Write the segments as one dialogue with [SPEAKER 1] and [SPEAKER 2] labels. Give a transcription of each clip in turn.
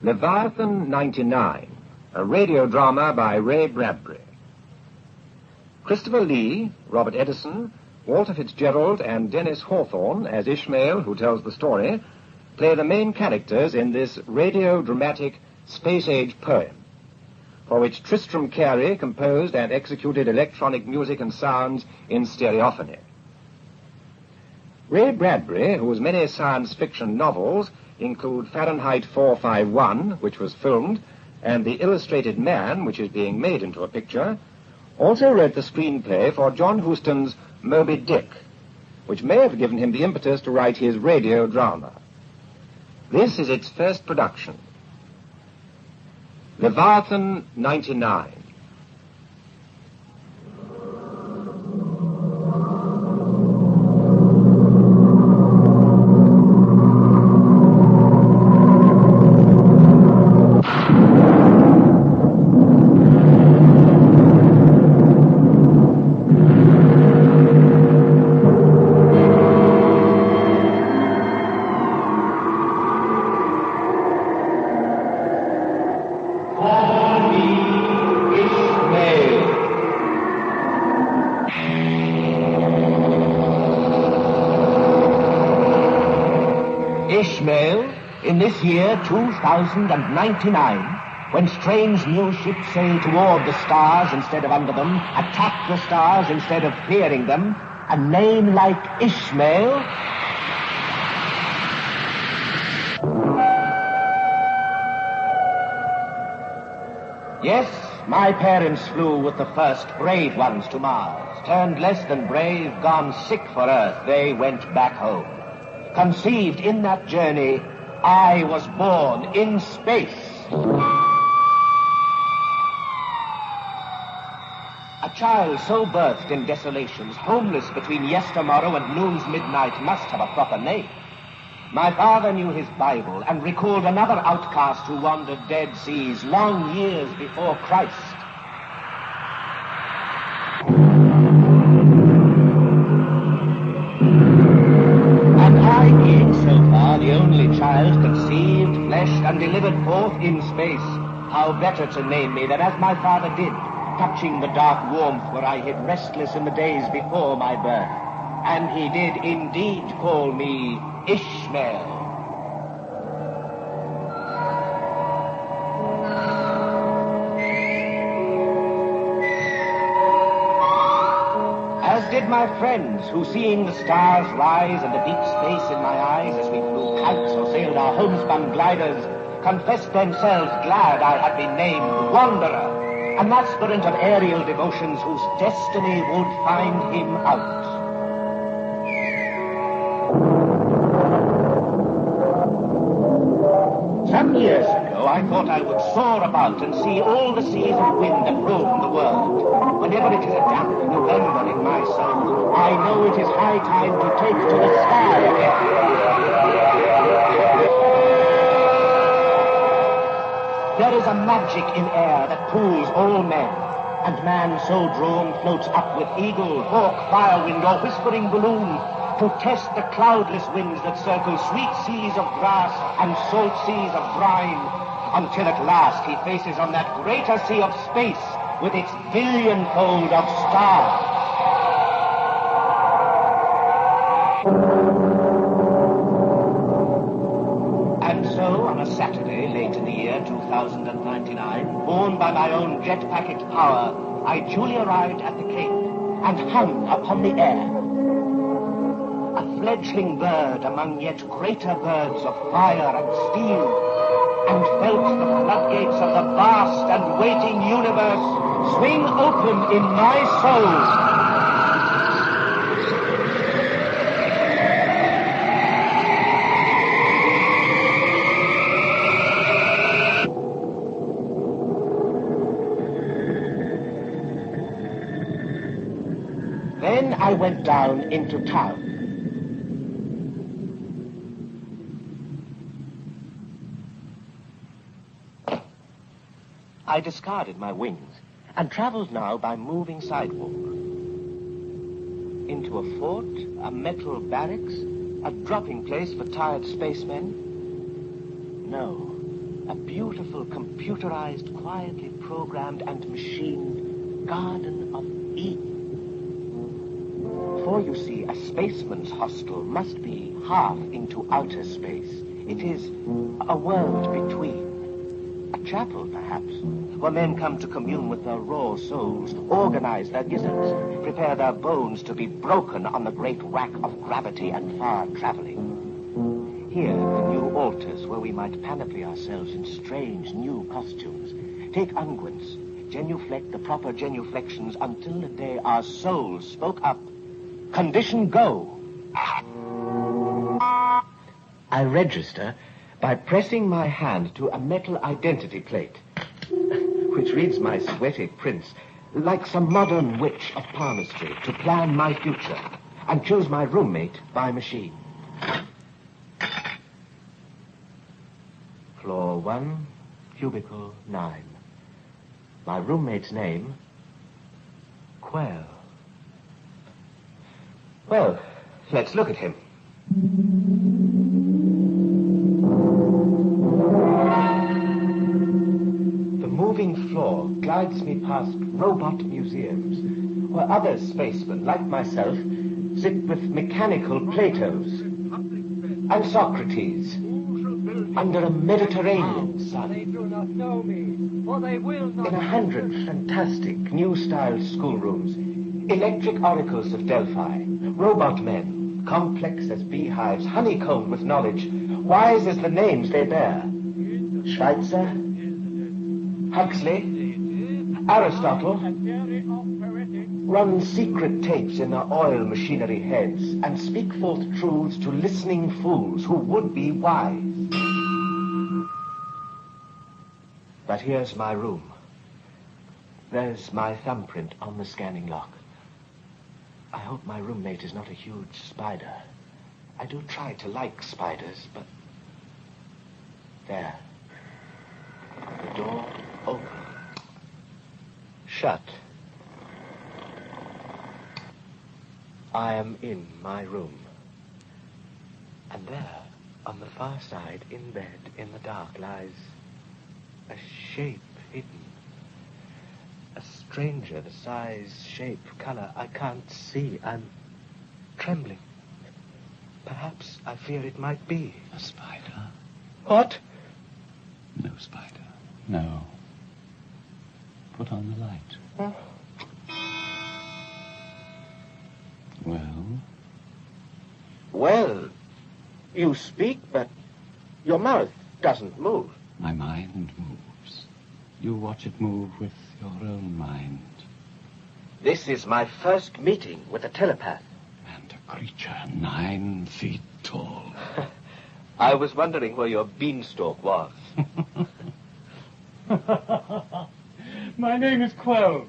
[SPEAKER 1] Leviathan 99, a radio drama by Ray Bradbury. Christopher Lee, Robert Edison, Walter Fitzgerald, and Dennis Hawthorne, as Ishmael, who tells the story, play the main characters in this radio-dramatic space-age poem, for which Tristram Cary composed and executed electronic music and sounds in stereophony. Ray Bradbury, whose many science fiction novels include Fahrenheit 451, which was filmed, and The Illustrated Man, which is being made into a picture, also wrote the screenplay for John Huston's Moby Dick, which may have given him the impetus to write his radio drama. This is its first production. Leviathan 99.
[SPEAKER 2] Ishmael, in this year 2099, when strange new ships sail toward the stars instead of under them, attack the stars instead of fearing them, a name like Ishmael Yes, my parents flew with the first brave ones to Mars, turned less than brave, gone sick for Earth, they went back home. Conceived in that journey, I was born in space. A child so birthed in desolations, homeless between yestermorrow and noon's midnight, must have a proper name. My father knew his Bible and recalled another outcast who wandered dead seas long years before Christ. The only child conceived, fleshed, and delivered forth in space, how better to name me than as my father did, touching the dark warmth where I hid restless in the days before my birth. And he did indeed call me Ishmael. As did my friends, who seeing the stars rise and a deep space in my eyes as we flew kites or sailed our homespun gliders, confessed themselves glad I had been named Wanderer, an aspirant of aerial devotions whose destiny would find him out. Some years ago, I thought I would soar about and see all the seas of wind that roam the world. Whenever it is a damp November in my soul, I know it is high time to take to the sky again. There is a magic in air that pulls all men, and man so drawn floats up with eagle, hawk, firewind, or whispering balloon, to test the cloudless winds that circle sweet seas of grass and salt seas of brine, until at last he faces on that greater sea of space with its billionfold of stars. And so, on a Saturday late in the year 2099, borne by my own jet-packet power, I duly arrived at the Cape and hung upon the air. A fledgling bird among yet greater birds of fire and steel, and felt the floodgates of the vast and waiting universe swing open in my soul. Then I went down into town. I discarded my wings and traveled now by moving sidewalk. Into a fort, a metal barracks, a dropping place for tired spacemen? No. A beautiful, computerized, quietly programmed and machined Garden of Eden. For, you see, a spaceman's hostel must be half into outer space. It is a world between. A chapel, perhaps, where men come to commune with their raw souls, organize their gizzards, prepare their bones to be broken on the great whack of gravity and far traveling. Here, the new altars where we might panoply ourselves in strange new costumes, take unguents, genuflect the proper genuflections until the day our souls spoke up. Condition go. I register by pressing my hand to a metal identity plate, which reads my sweaty prints like some modern witch of palmistry to plan my future and choose my roommate by machine. Floor 1, cubicle 9. My roommate's name, Quell. Well, let's look at him. The moving floor guides me past robot museums, where other spacemen, like myself, sit with mechanical Platos and Socrates under a Mediterranean sun.
[SPEAKER 3] They do not know me, or they will not.
[SPEAKER 2] In 100 fantastic new-style schoolrooms, electric oracles of Delphi, robot men, complex as beehives, honeycombed with knowledge, wise as the names they bear. Schweitzer, Huxley, Aristotle, run secret tapes in their oil machinery heads and speak forth truths to listening fools who would be wise. But here's my room. There's my thumbprint on the scanning lock. I hope my roommate is not a huge spider. I do try to like spiders, but... There. The door open. Shut. I am in my room. And there, on the far side, in bed, in the dark, lies a shape hidden. A stranger, the size, shape, color, I can't see. I'm trembling. Perhaps I fear it might be.
[SPEAKER 4] A spider?
[SPEAKER 2] What?
[SPEAKER 4] No spider. No. Put on the light.
[SPEAKER 2] Huh?
[SPEAKER 4] Well?
[SPEAKER 2] Well, you speak, but your mouth doesn't move.
[SPEAKER 4] My mind moves. You watch it move with your own mind.
[SPEAKER 2] This is my first meeting with a telepath.
[SPEAKER 4] And a creature 9 feet tall.
[SPEAKER 2] I was wondering where your beanstalk was.
[SPEAKER 5] My name is Quell.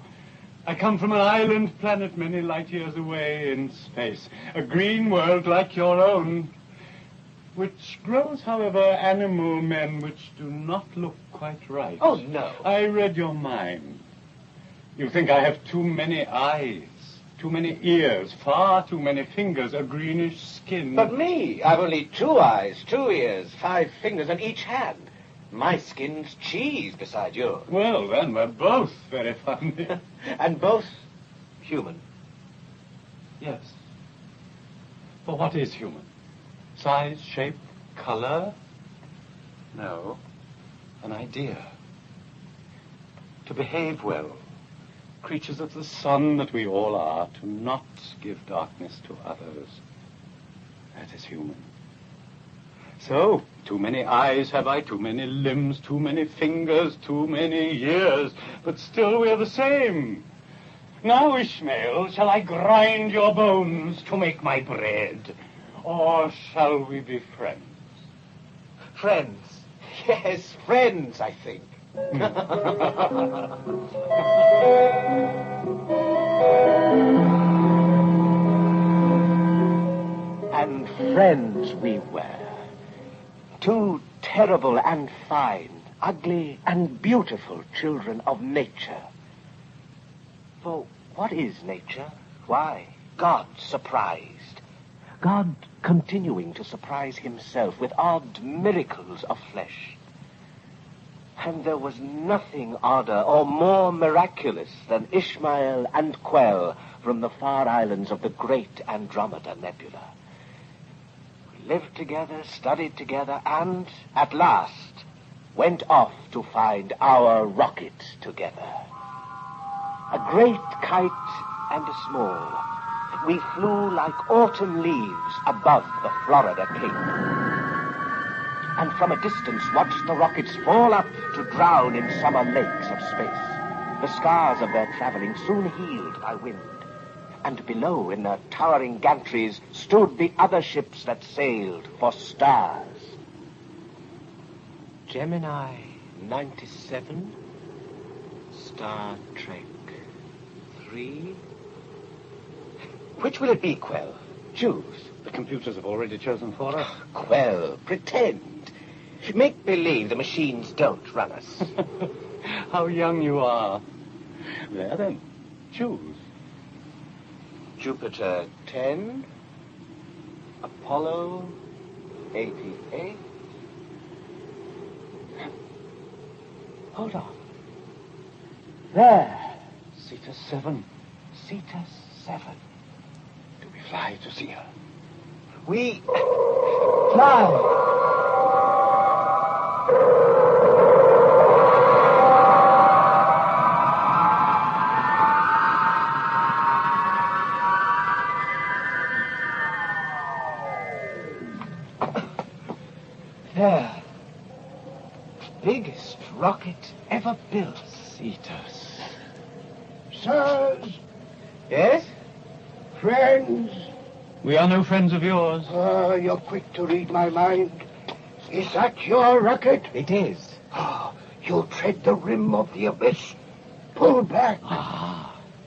[SPEAKER 5] I come from an island planet many light years away in space. A green world like your own, which grows, however, animal men which do not look quite right.
[SPEAKER 2] Oh, no.
[SPEAKER 5] I read your mind. You think I have too many eyes, too many ears, far too many fingers, a greenish skin.
[SPEAKER 2] But me, I've only 2 eyes, 2 ears, 5 fingers on each hand. My skin's cheese beside yours.
[SPEAKER 5] Well, then, we're both very funny.
[SPEAKER 2] And both human.
[SPEAKER 5] Yes. But what is human? Size, shape, color? No. An idea. To behave well. Creatures of the sun that we all are, to not give darkness to others. That is human. So, too many eyes have I, too many limbs, too many fingers, too many years, but still we're the same. Now, Ishmael, shall I grind your bones to make my bread? Or shall we be friends?
[SPEAKER 2] Friends. Yes, friends, I think. And friends we were. 2 terrible and fine, ugly and beautiful children of nature. For what is nature? Why, God surprised. God continuing to surprise himself with odd miracles of flesh. And there was nothing odder or more miraculous than Ishmael and Quell from the far islands of the great Andromeda Nebula. We lived together, studied together, and, at last, went off to find our rocket together. A great kite and a small. We flew like autumn leaves above the Florida Cape. And from a distance watched the rockets fall up to drown in summer lakes of space. The scars of their traveling soon healed by wind. And below, in their towering gantries, stood the other ships that sailed for stars. Gemini 97, Star Trek 3. Which will it be, Quell? Choose.
[SPEAKER 5] The computers have already chosen for us.
[SPEAKER 2] Quell, pretend. Make believe the machines don't run us.
[SPEAKER 5] How young you are. There then, choose.
[SPEAKER 2] Jupiter 10, Apollo 88. Hold on. There.
[SPEAKER 5] Cetus 7.
[SPEAKER 2] Cetus 7.
[SPEAKER 5] Do we fly to see her?
[SPEAKER 2] We fly. There. Biggest rocket ever built.
[SPEAKER 5] Cetus.
[SPEAKER 6] Sirs,
[SPEAKER 2] Yes?
[SPEAKER 6] friends,
[SPEAKER 5] We are no friends of yours.
[SPEAKER 6] you're quick to read my mind. Is that your rocket?
[SPEAKER 2] It is.
[SPEAKER 6] You tread the rim of the abyss. Pull back.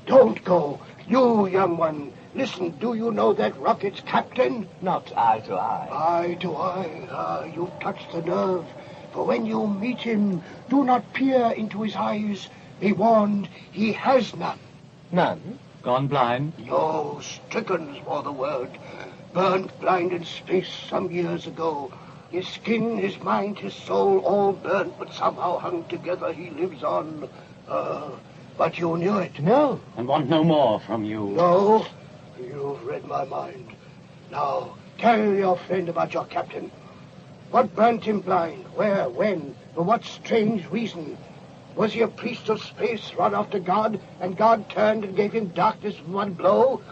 [SPEAKER 6] Don't go. You, young one, listen, do you know that rocket's captain?
[SPEAKER 2] Not eye to eye.
[SPEAKER 6] Eye to eye. You've touched the nerve. For when you meet him, do not peer into his eyes. Be warned, he has none.
[SPEAKER 2] None?
[SPEAKER 5] Gone blind?
[SPEAKER 6] No, stricken's for the word. Burnt blind in space some years ago. His skin, his mind, his soul, all burnt, but somehow hung together. He lives on. But you knew it.
[SPEAKER 2] No.
[SPEAKER 5] And want no more from you.
[SPEAKER 6] No, you've read my mind. Now, tell your friend about your captain. What burnt him blind? Where? When? For what strange reason? Was he a priest of space run after God, and God turned and gave him darkness with one blow?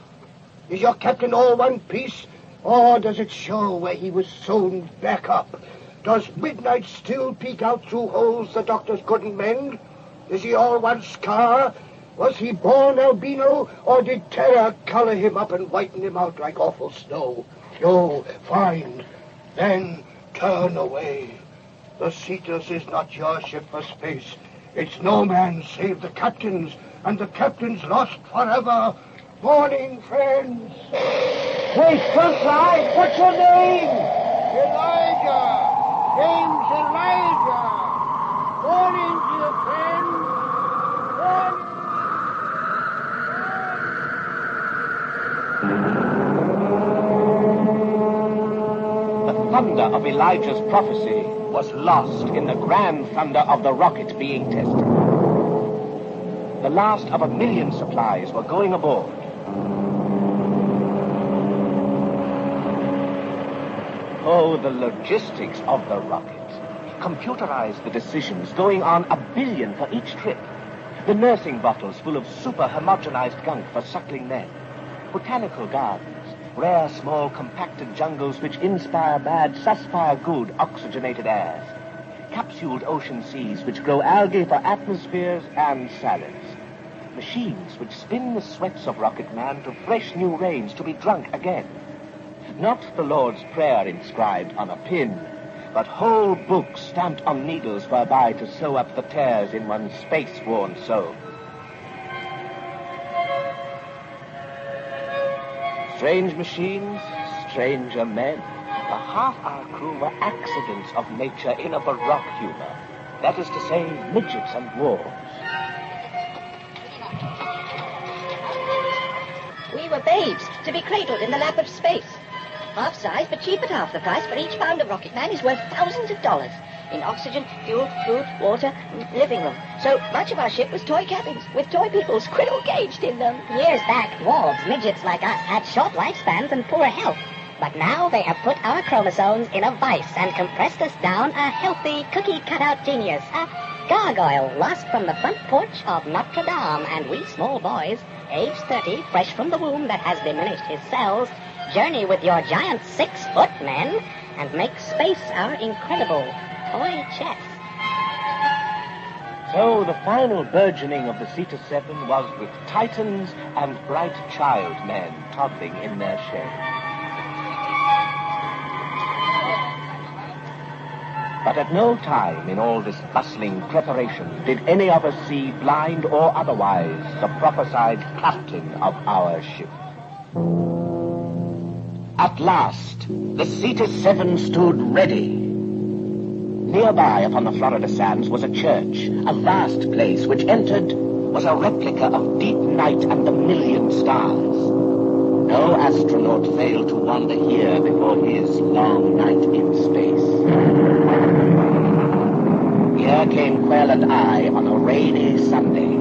[SPEAKER 6] Is your captain all one piece, or does it show where he was sewn back up? Does midnight still peek out through holes the doctors couldn't mend? Is he all one scar? Was he born albino, or did terror color him up and whiten him out like awful snow? Oh, fine. Then turn away. The Cetus is not your ship for space. It's no man save the captain's, and the captain's lost forever. Morning, friends.
[SPEAKER 2] Hey, Sunshine, what's your name?
[SPEAKER 6] Elijah. James Elijah. Morning, dear friends. Morning.
[SPEAKER 2] The thunder of Elijah's prophecy was lost in the grand thunder of the rocket being tested. The last of 1 million supplies were going aboard. Oh, the logistics of the rocket. Computerized the decisions, going on 1 billion for each trip. The nursing bottles full of super homogenized gunk for suckling men. Botanical gardens. Rare, small, compacted jungles which inspire bad, suspire good, oxygenated airs. Capsuled ocean seas which grow algae for atmospheres and salads. Machines which spin the sweats of rocket man to fresh new rains to be drunk again. Not the Lord's Prayer inscribed on a pin, but whole books stamped on needles whereby to sew up the tears in one's space-worn soul. Strange machines, stranger men. The half our crew were accidents of nature in a baroque humor. That is to say, midgets and dwarves.
[SPEAKER 7] We were babes, to be cradled in the lap of space. Half size, but cheap at half the price, for each pound of rocket man is worth thousands of dollars. in oxygen, fuel, food, water, living room. So much of our ship was toy cabins with toy people squirrel caged in them.
[SPEAKER 8] Years back, dwarves, midgets like us, had short lifespans and poor health. But now they have put our chromosomes in a vice and compressed us down a healthy, cookie-cutout genius. A gargoyle lost from the front porch of Notre Dame, and we small boys, age 30, fresh from the womb that has diminished his cells, journey with your giant 6-foot men and make space our incredible toy chess.
[SPEAKER 2] So the final burgeoning of the Cetus 7 was with Titans and bright child men toddling in their shade. But at no time in all this bustling preparation did any of us see, blind or otherwise, the prophesied captain of our ship. At last, the Cetus 7 stood ready. Nearby upon the Florida sands was a church, a vast place which entered was a replica of deep night and the million stars. No astronaut failed to wander here before his long night in space. Here came Quell and I on a rainy Sunday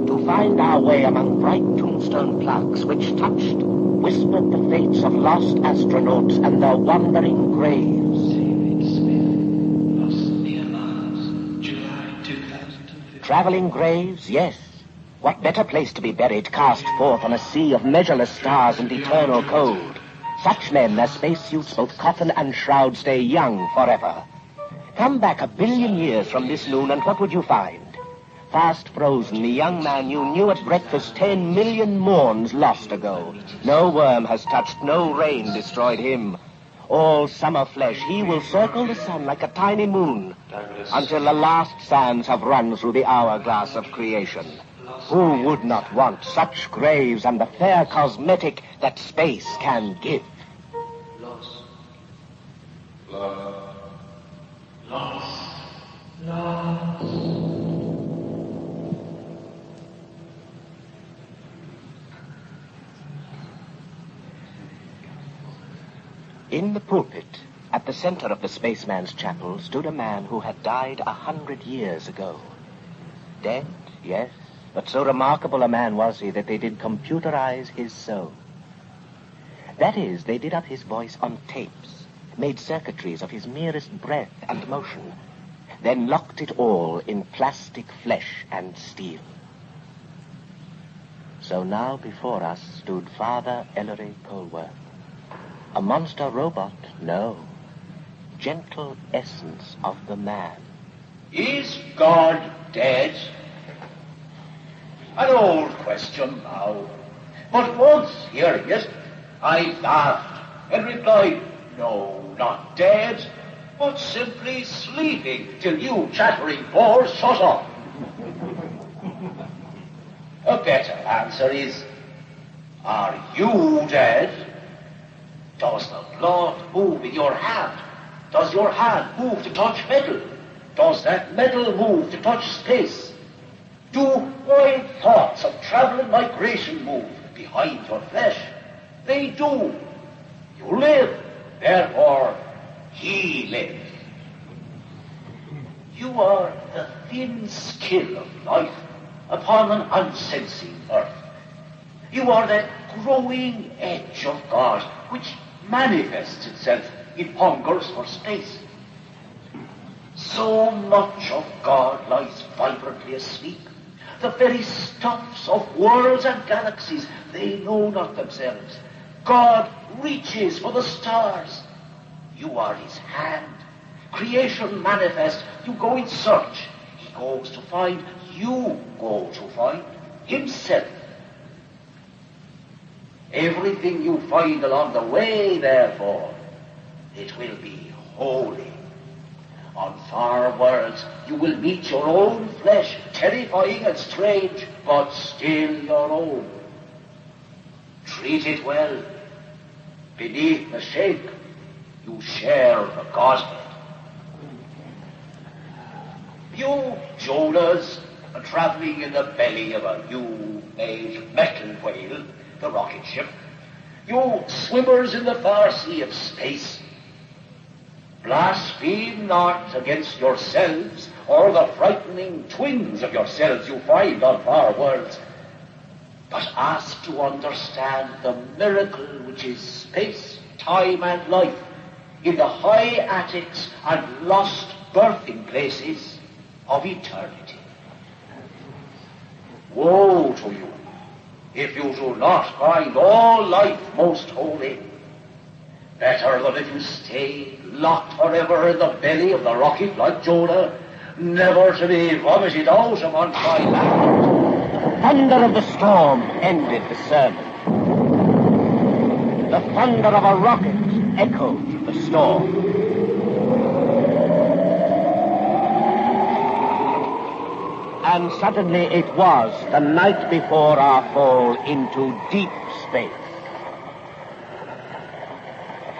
[SPEAKER 2] to find our way among bright tombstone plaques which touched, whispered the fates of lost astronauts and their wandering graves. Traveling graves, yes. What better place to be buried, cast forth on a sea of measureless stars and eternal cold? Such men, their spacesuits, both coffin and shroud, stay young forever. Come back 1 billion years from this noon, and what would you find? Fast frozen, the young man you knew at breakfast 10 million morns lost ago. No worm has touched, no rain destroyed him. All summer flesh, he will circle the sun like a tiny moon until the last sands have run through the hourglass of creation. Who would not want such graves and the fair cosmetic that space can give?
[SPEAKER 5] Lost. Lost. Lost. Lost.
[SPEAKER 2] In the pulpit, at the center of the spaceman's chapel, stood a man who had died 100 years ago. Dead, yes, but so remarkable a man was he that they did computerize his soul. That is, they did up his voice on tapes, made circuitries of his merest breath and motion, then locked it all in plastic flesh and steel. So now before us stood Father Ellery Polworth. A monster robot? No. Gentle essence of the man.
[SPEAKER 9] Is God dead? An old question now. But once hearing it, I laughed and replied, no, not dead, but simply sleeping till you chattering bores shut up. A better answer is, are you dead? Does the blood move in your hand? Does your hand move to touch metal? Does that metal move to touch space? Do wild thoughts of travel and migration move behind your flesh? They do. You live, therefore he lives. You are the thin skin of life upon an unsensing earth. You are that growing edge of God which manifests itself in hungers for space. So much of God lies vibrantly asleep. The very stuffs of worlds and galaxies, they know not themselves. God reaches for the stars. You are his hand. Creation manifest. You go in search. He goes to find. You go to find himself. Everything you find along the way, therefore, it will be holy. On far worlds, you will meet your own flesh, terrifying and strange, but still your own. Treat it well. Beneath the shape, you share the Godhead. You Jonahs are traveling in the belly of a new-age metal whale, the rocket ship. You swimmers in the far sea of space. Blaspheme not against yourselves or the frightening twins of yourselves you find on far worlds, but ask to understand the miracle which is space, time, and life in the high attics and lost birthing places of eternity. Woe to you if you do not find all life most holy. Better than if you stay locked forever in the belly of the rocket like Jonah, never to be vomited out upon dry land.
[SPEAKER 2] The thunder of the storm ended the sermon. The thunder of a rocket echoed the storm. And suddenly it was the night before our fall into deep space.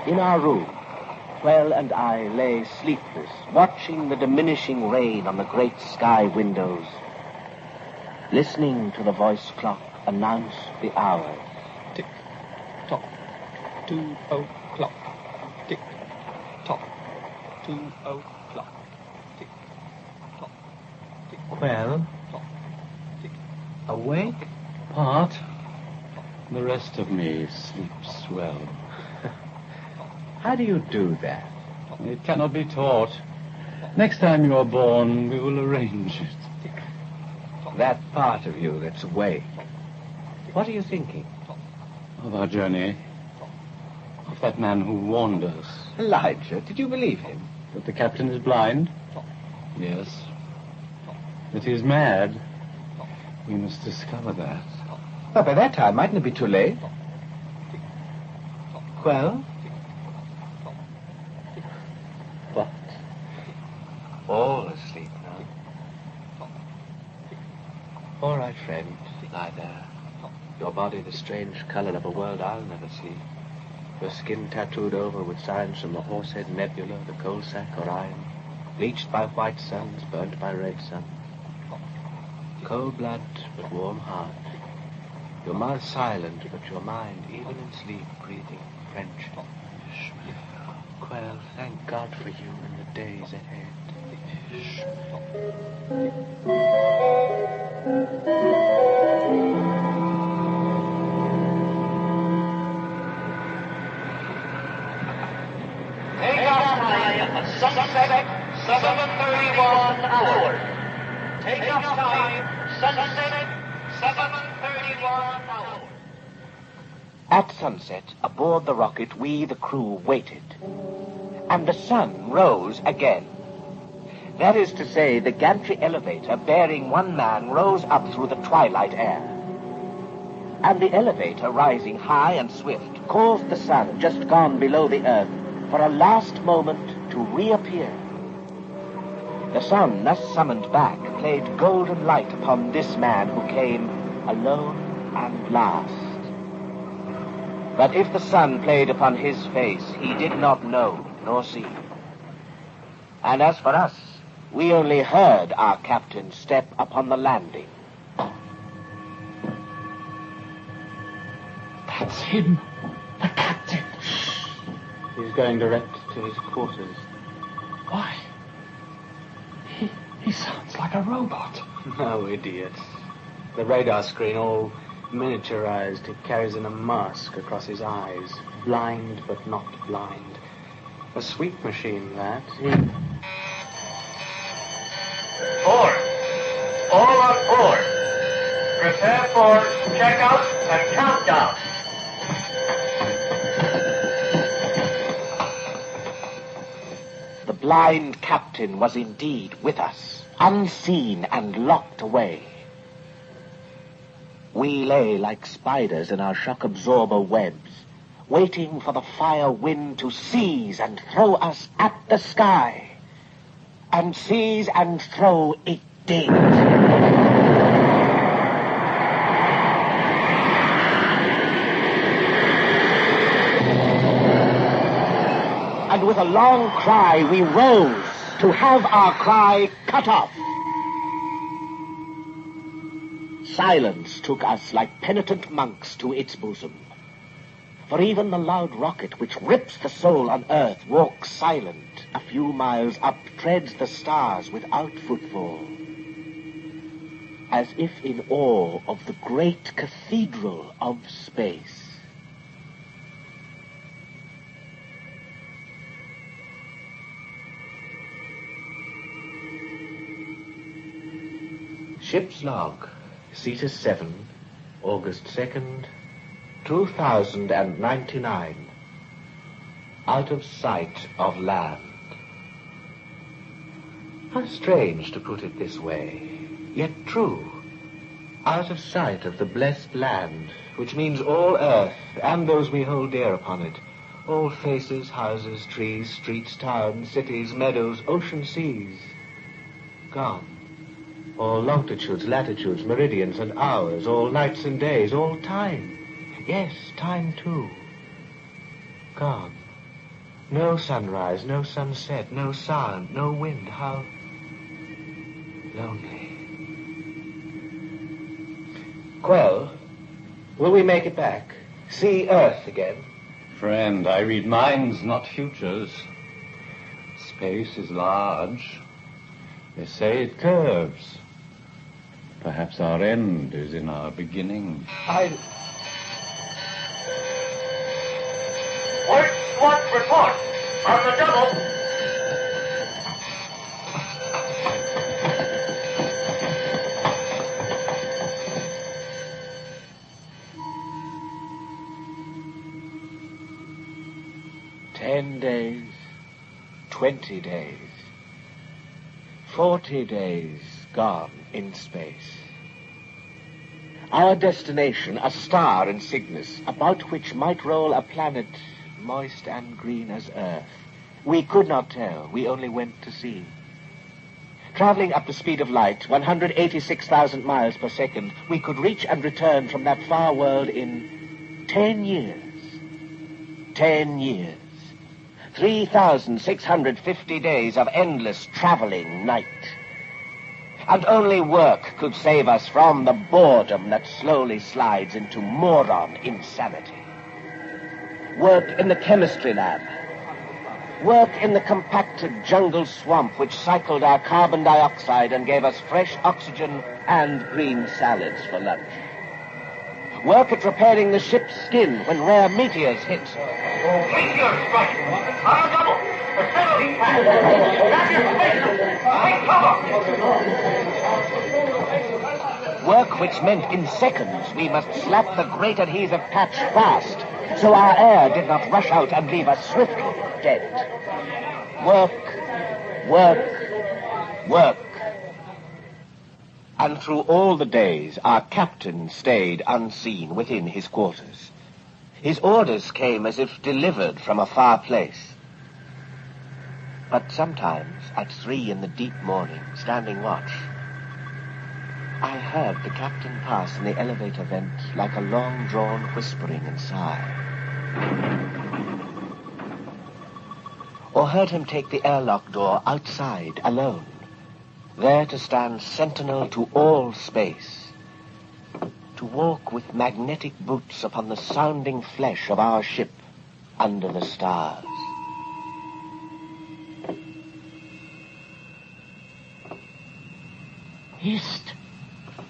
[SPEAKER 2] In our room, Quell and I lay sleepless, watching the diminishing rain on the great sky windows, listening to the voice clock announce the hours.
[SPEAKER 4] Tick, tock, 2 o'clock. Tick, tock, 2 o'clock. Tick, tock, tick.
[SPEAKER 2] Quell,
[SPEAKER 4] Tock, tick.
[SPEAKER 2] awake?
[SPEAKER 4] Part. The rest of me sleeps well.
[SPEAKER 2] How do you do that?
[SPEAKER 4] It cannot be taught. Next time you are born, we will arrange it.
[SPEAKER 2] That part of you that's awake. What are you thinking?
[SPEAKER 4] Of our journey. Of that man who warned us.
[SPEAKER 2] Elijah, did you believe him?
[SPEAKER 4] That the captain is blind? Yes. That he is mad? We must discover that.
[SPEAKER 2] But by that time, mightn't it be too late? Well? What? All asleep now. All right, friend. Lie there. Your body the strange color of a world I'll never see. Your skin tattooed over with signs from the Horsehead Nebula, the Coal Sack Orion, bleached by white suns, burnt by red suns. Cold blood, but warm heart. Your mouth silent, but your mind, even in sleep, breathing friendship. Quell, thank God for you in the days ahead.
[SPEAKER 9] Take off time at sunset, 7:31 hours. Take off time, sunset, 7:31 hours.
[SPEAKER 2] At sunset, aboard the rocket, we, the crew, waited. And the sun rose again. That is to say, the gantry elevator bearing one man rose up through the twilight air. And the elevator, rising high and swift, caused the sun, just gone below the earth, for a last moment to reappear. The sun, thus summoned back, played golden light upon this man who came alone and last. But if the sun played upon his face, he did not know nor see. And as for us, we only heard our captain step upon the landing.
[SPEAKER 4] That's him. The captain. He's going direct to his quarters. Why? He sounds like a robot.
[SPEAKER 10] No, idiot. The radar screen all miniaturized. He carries in a mask across his eyes. Blind, but not blind. A sweet machine, that.
[SPEAKER 9] Board. All on board. Prepare for checkout and countdown.
[SPEAKER 2] The blind captain was indeed with us, unseen and locked away. We lay like spiders in our shock absorber webs, waiting for the fire wind to seize and throw us at the sky. And seize and throw it did. And with a long cry, we rose to have our cry cut off. Silence took us like penitent monks to its bosom. For even the loud rocket which rips the soul on earth walks silent a few miles up, treads the stars without footfall, as if in awe of the great cathedral of space. Ship's log, Cetus 7, August 2nd, 2099. Out of sight of land. How strange to put it this way, yet true. Out of sight of the blessed land, which means all earth and those we hold dear upon it. All faces, houses, trees, streets, towns, cities, meadows, ocean, seas. Gone. All longitudes, latitudes, meridians and hours, all nights and days, all time. Yes, time too. Gone. No sunrise, no sunset, no sound, no wind. How lonely. Quell, will we make it back? See Earth again?
[SPEAKER 4] Friend, I read minds, not futures. Space is large. They say it curves. Perhaps our end is in our beginning.
[SPEAKER 9] Work SWAT report on the double.
[SPEAKER 2] Days, 20 days, 40 days gone in space. Our destination, a star in Cygnus, about which might roll a planet moist and green as Earth. We could not tell. We only went to see. Traveling up the speed of light, 186,000 miles per second, we could reach and return from that far world in 10 years. 10 years. 3,650 days of endless traveling night. And only work could save us from the boredom that slowly slides into moron insanity. Work in the chemistry lab. Work in the compacted jungle swamp which cycled our carbon dioxide and gave us fresh oxygen and green salads for lunch. Work at repairing the ship's skin when rare meteors hit.
[SPEAKER 9] Meteors strike. Our double. The penalty pass. That is fatal.
[SPEAKER 2] Work which meant in seconds we must slap the great adhesive patch fast, so our air did not rush out and leave us swiftly dead. Work, work, work. And through all the days, our captain stayed unseen within his quarters. His orders came as if delivered from a far place. But sometimes, at 3 in the deep morning, standing watch, I heard the captain pass in the elevator vent like a long-drawn whispering and sigh. Or heard him take the airlock door outside alone, there to stand sentinel to all space, to walk with magnetic boots upon the sounding flesh of our ship under the stars.
[SPEAKER 6] Hist!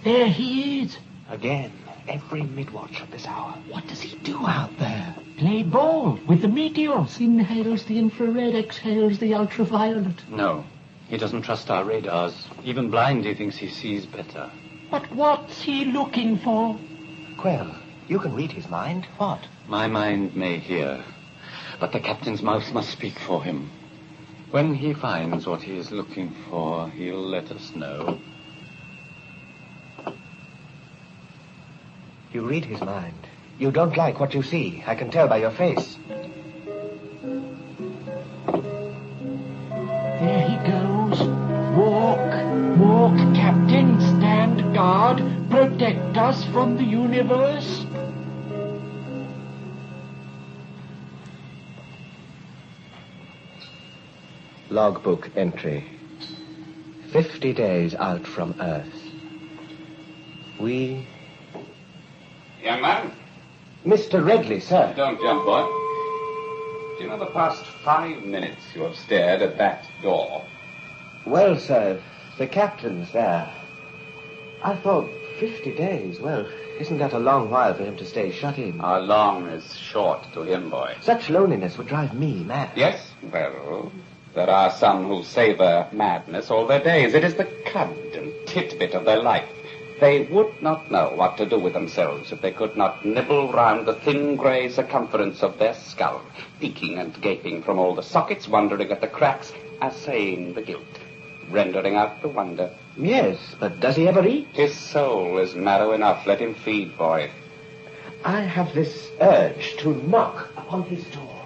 [SPEAKER 6] There he is.
[SPEAKER 2] Again, every mid-watch at this hour.
[SPEAKER 6] What does he do out there? Play ball with the meteors. Inhales the infrared, exhales the ultraviolet.
[SPEAKER 4] No, he doesn't trust our radars. Even blind, he thinks he sees better.
[SPEAKER 6] But what's he looking for?
[SPEAKER 2] Quell, you can read his mind. What?
[SPEAKER 4] My mind may hear, but the captain's mouth must speak for him. When he finds what he is looking for, he'll let us know.
[SPEAKER 2] You read his mind. You don't like what you see. I can tell by your face.
[SPEAKER 6] There he goes. Walk, walk, Captain. Stand guard. Protect us from the universe.
[SPEAKER 2] Logbook entry. 50 days out from Earth. We...
[SPEAKER 5] Young man?
[SPEAKER 2] Mr. Redley, sir.
[SPEAKER 5] Don't jump, boy. Do you know the past
[SPEAKER 4] 5 minutes you have stared at that door.
[SPEAKER 2] Well, sir, the captain's there. I thought 50 days. Well, isn't that a long while for him to stay shut in?
[SPEAKER 4] How long is short to him, boy?
[SPEAKER 2] Such loneliness would drive me mad.
[SPEAKER 4] Yes, well, there are some who savor madness all their days. It is the cud and titbit of their life. They would not know what to do with themselves if they could not nibble round the thin grey circumference of their skull, peeking and gaping from all the sockets, wondering at the cracks, assaying the gilt, rendering out the wonder.
[SPEAKER 2] Yes, but does he ever eat?
[SPEAKER 4] His soul is marrow enough. Let him feed, boy.
[SPEAKER 2] I have this urge to knock upon his door.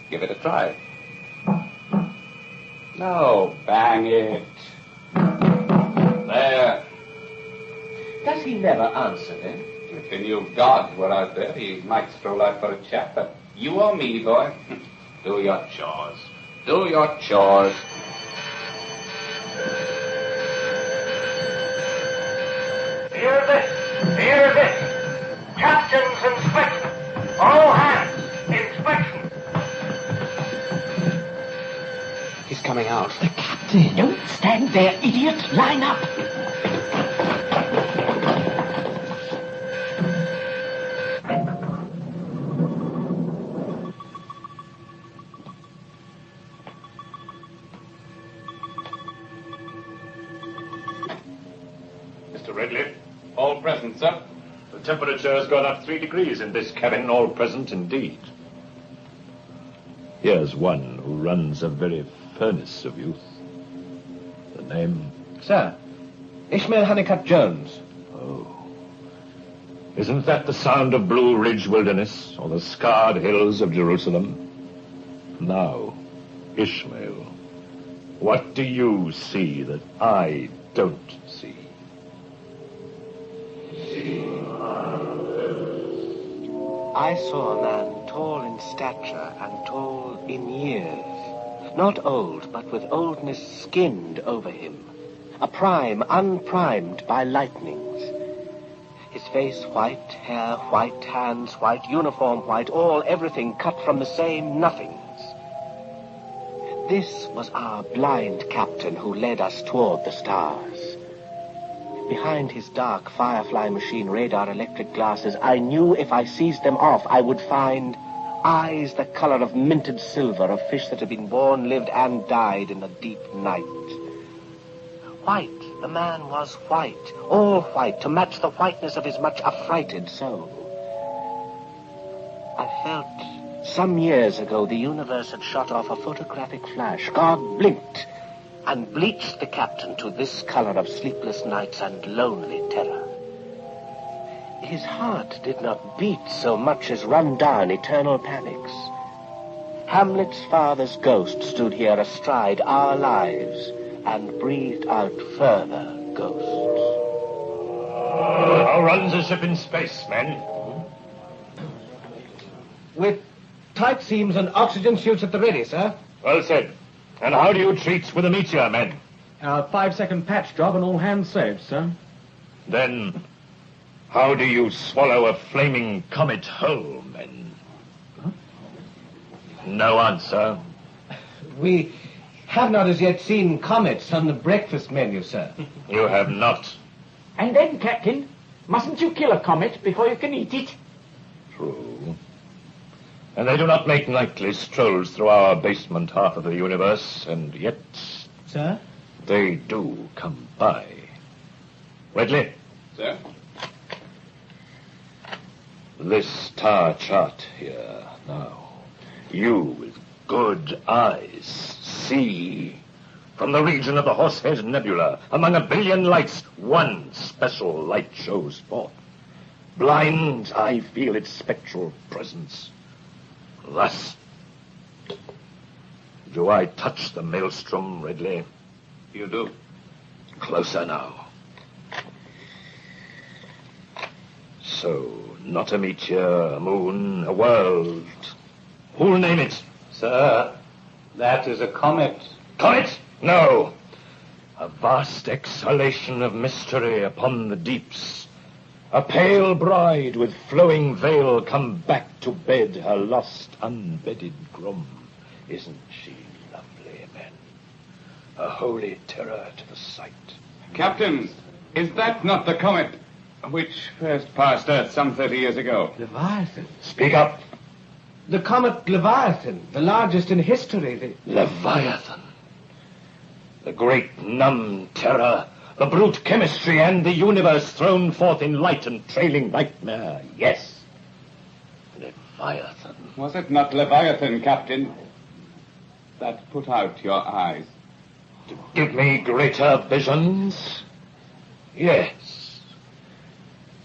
[SPEAKER 4] Give it a try. No, bang it. There.
[SPEAKER 2] Does he never answer, then?
[SPEAKER 4] If he knew God were out there, he might stroll out for a chat, but you or me, boy, do your chores. Do your chores.
[SPEAKER 9] Hear this! Hear this! Captain's inspection! All hands! Inspection!
[SPEAKER 10] He's coming out.
[SPEAKER 2] The captain!
[SPEAKER 9] Don't stand there, idiot! Line up!
[SPEAKER 1] Mr. Redley,
[SPEAKER 4] All present, sir.
[SPEAKER 1] the temperature has gone up 3 degrees in this cabin, all present indeed.
[SPEAKER 11] Here's one who runs a very furnace of youth. The name?
[SPEAKER 2] Sir, Ishmael Honeycutt Jones.
[SPEAKER 11] Oh. Isn't that the sound of Blue Ridge Wilderness or the scarred hills of Jerusalem? Now, Ishmael, what do you see that I don't see?
[SPEAKER 2] I saw a man tall in stature and tall in years. Not old, but with oldness skinned over him. A prime unprimed by lightnings. His face white, hair white, hands white, uniform white, all everything cut from the same nothings. This was our blind captain who led us toward the stars. Behind his dark firefly machine radar electric glasses, I knew if I seized them off, I would find eyes the color of minted silver of fish that had been born, lived, and died in the deep night. White, the man was white, all white, to match the whiteness of his much affrighted soul. I felt some years ago the universe had shot off a photographic flash. God blinked and bleached the captain to this color of sleepless nights and lonely terror. His heart did not beat so much as run down eternal panics. Hamlet's father's ghost stood here astride our lives and breathed out further ghosts.
[SPEAKER 11] How runs a ship in space, men?
[SPEAKER 2] With tight seams and oxygen suits at the ready, sir.
[SPEAKER 11] Well said. And how do you treat with a meteor, men?
[SPEAKER 3] 5-second patch job and all hands saved, sir.
[SPEAKER 11] Then, how do you swallow a flaming comet whole, men?
[SPEAKER 3] Huh?
[SPEAKER 11] No answer.
[SPEAKER 2] We have not as yet seen comets on the breakfast menu, sir.
[SPEAKER 11] You have not.
[SPEAKER 3] And then, Captain, mustn't you kill a comet before you can eat it?
[SPEAKER 11] True. And they do not make nightly strolls through our basement half of the universe, and yet...
[SPEAKER 2] Sir?
[SPEAKER 11] They do come by. Redley?
[SPEAKER 4] Sir?
[SPEAKER 11] This star chart here, now. You, with good eyes, see... From the region of the Horsehead Nebula, among a billion lights, one special light shows forth. Blind, I feel its spectral presence. Thus. Do I touch the maelstrom, Redley?
[SPEAKER 4] You do.
[SPEAKER 11] Closer now. So, not a meteor, a moon, a world. Who'll name it?
[SPEAKER 4] Sir, that is a comet.
[SPEAKER 11] Comet? No. A vast exhalation of mystery upon the deeps. A pale bride with flowing veil come back to bed her lost unbedded groom. Isn't she lovely, men? A holy terror to the sight.
[SPEAKER 12] Captain, is that not the comet which first passed Earth some 30 years ago?
[SPEAKER 6] Leviathan.
[SPEAKER 11] Speak up.
[SPEAKER 6] The comet Leviathan, the largest in history.
[SPEAKER 11] Leviathan. The great numb terror, the brute chemistry and the universe thrown forth in light and trailing nightmare. Yes. Leviathan.
[SPEAKER 12] Was it not Leviathan, Captain, that put out your eyes?
[SPEAKER 11] To give me greater visions? Yes.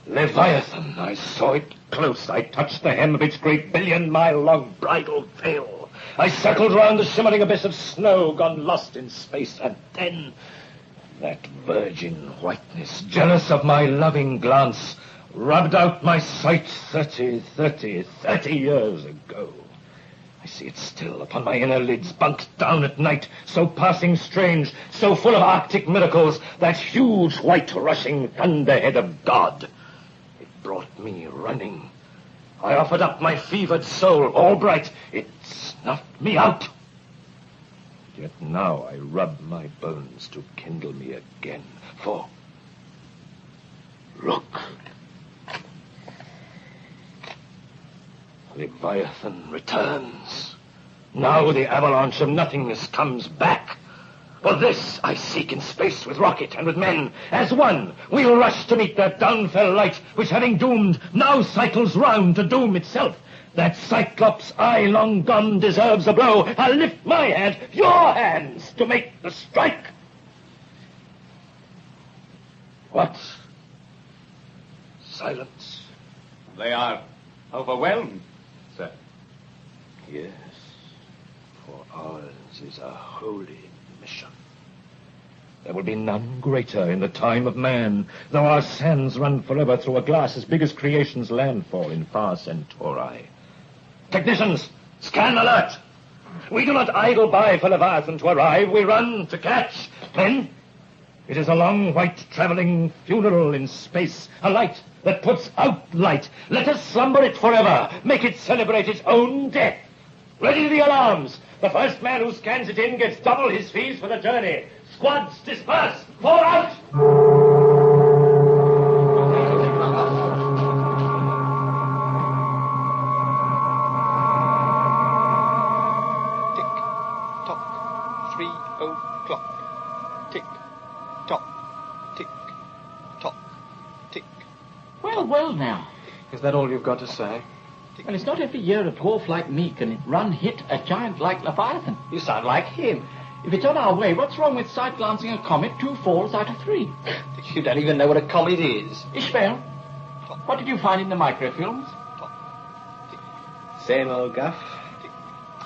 [SPEAKER 11] Leviathan, I saw it close. I touched the hem of its great billion-mile-long bridal veil. I circled round the shimmering abyss of snow, gone lost in space, and then that virgin whiteness, jealous of my loving glance, rubbed out my sight 30 years ago. I see it still upon my inner lids, bunked down at night, so passing strange, so full of Arctic miracles, that huge white rushing thunderhead of God. It brought me running. I offered up my fevered soul, all bright. It snuffed me out. Yet now I rub my bones to kindle me again, for look. Leviathan returns. Now the avalanche of nothingness comes back. For this I seek in space with rocket and with men. As one, we'll rush to meet that downfell light, which having doomed, now cycles round to doom itself. That Cyclops' eye long gone deserves a blow. I'll lift my hand, your hands, to make the strike. What? Silence.
[SPEAKER 12] They are overwhelmed, sir.
[SPEAKER 11] Yes, for ours is a holy mission. There will be none greater in the time of man, though our sands run forever through a glass as big as creation's landfall in far Centauri. Technicians, scan alert! We do not idle by for Leviathan to arrive. We run to catch. Then, it is a long white traveling funeral in space, a light that puts out light. Let us slumber it forever, make it celebrate its own death. Ready the alarms. The first man who scans it in gets double his fees for the journey. Squads, disperse. Fall out!
[SPEAKER 13] Tick-tock, 3 o'clock. Tick-tock, tick-tock, tick.
[SPEAKER 3] Well now.
[SPEAKER 10] Is that all you've got to say?
[SPEAKER 3] Well, it's not every year a dwarf like me can run hit a giant like Leviathan.
[SPEAKER 10] You sound like him.
[SPEAKER 3] If it's on our way, what's wrong with sight-glancing a comet 2 falls out of 3?
[SPEAKER 10] You don't even know what a comet is.
[SPEAKER 3] Ishmael, what did you find in the microfilms?
[SPEAKER 6] Same old guff.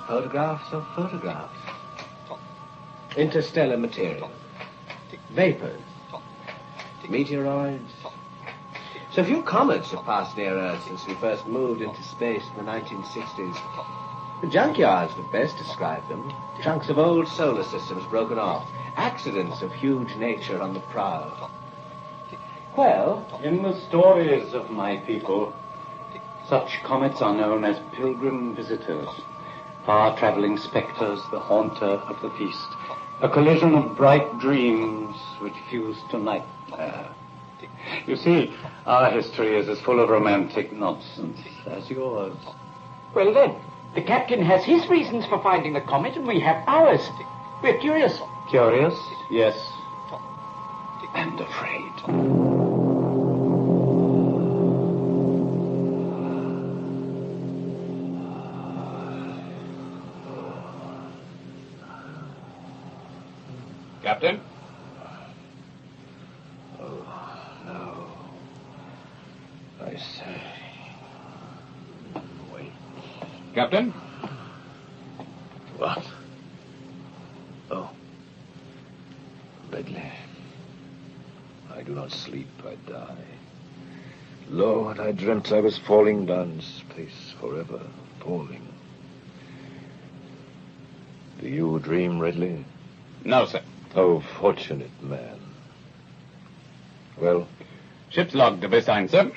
[SPEAKER 6] Photographs of photographs. Interstellar material. Vapors. Meteoroids. So few comets have passed near Earth since we first moved into space in the 1960s. The junkyards would best describe them. Chunks of old solar systems broken off. Accidents of huge nature on the prowl.
[SPEAKER 4] Well, in the stories of my people, such comets are known as pilgrim visitors, far-traveling spectres, the haunter of the feast, a collision of bright dreams which fuse to nightmare. You see, our history is as full of romantic nonsense as yours.
[SPEAKER 3] Well then, the captain has his reasons for finding the comet and we have ours. We're curious.
[SPEAKER 4] Curious? Yes. And afraid.
[SPEAKER 12] Captain?
[SPEAKER 11] I say. Wait.
[SPEAKER 12] Captain?
[SPEAKER 11] What? Oh. Ridley. I do not sleep, I die. Lord, I dreamt I was falling down space forever, falling. Do you dream, Ridley?
[SPEAKER 12] No, sir.
[SPEAKER 11] Oh, fortunate man. Well?
[SPEAKER 12] Ship's log to be signed, sir.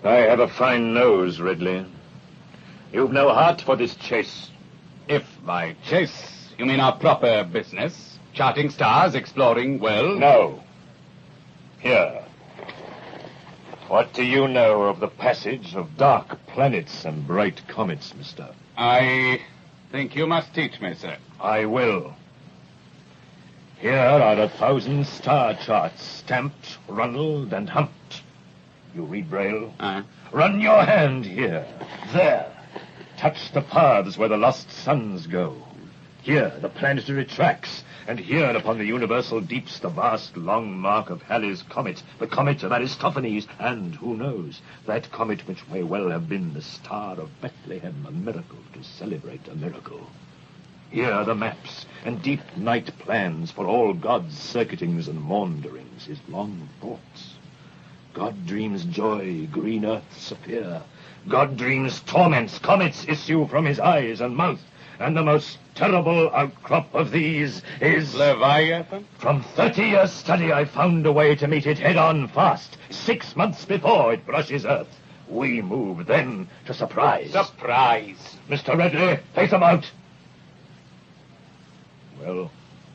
[SPEAKER 11] I have a fine nose, Ridley. You've no heart for this chase.
[SPEAKER 12] If by chase you mean our proper business, charting stars, exploring worlds...
[SPEAKER 11] No. Here. What do you know of the passage of dark planets and bright comets, mister?
[SPEAKER 12] I think you must teach me, sir.
[SPEAKER 11] I will. Here are 1,000 star charts, stamped, runneled, and humped. You read Braille? Run your hand here. There. Touch the paths where the lost suns go. Here, the planetary tracks. And here, upon the universal deeps, the vast long mark of Halley's comet, the comet of Aristophanes, and, who knows, that comet which may well have been the star of Bethlehem, a miracle to celebrate a miracle. Here are the maps and deep night plans for all God's circuitings and maunderings, his long thoughts. God dreams joy, green earths appear. God dreams torments, comets issue from his eyes and mouth. And the most terrible outcrop of these is...
[SPEAKER 12] Leviathan?
[SPEAKER 11] From 30 years' study, I found a way to meet it head-on fast, 6 months before it brushes Earth. We move then to surprise.
[SPEAKER 12] Surprise?
[SPEAKER 11] Mr. Redley, face 'em out. Well?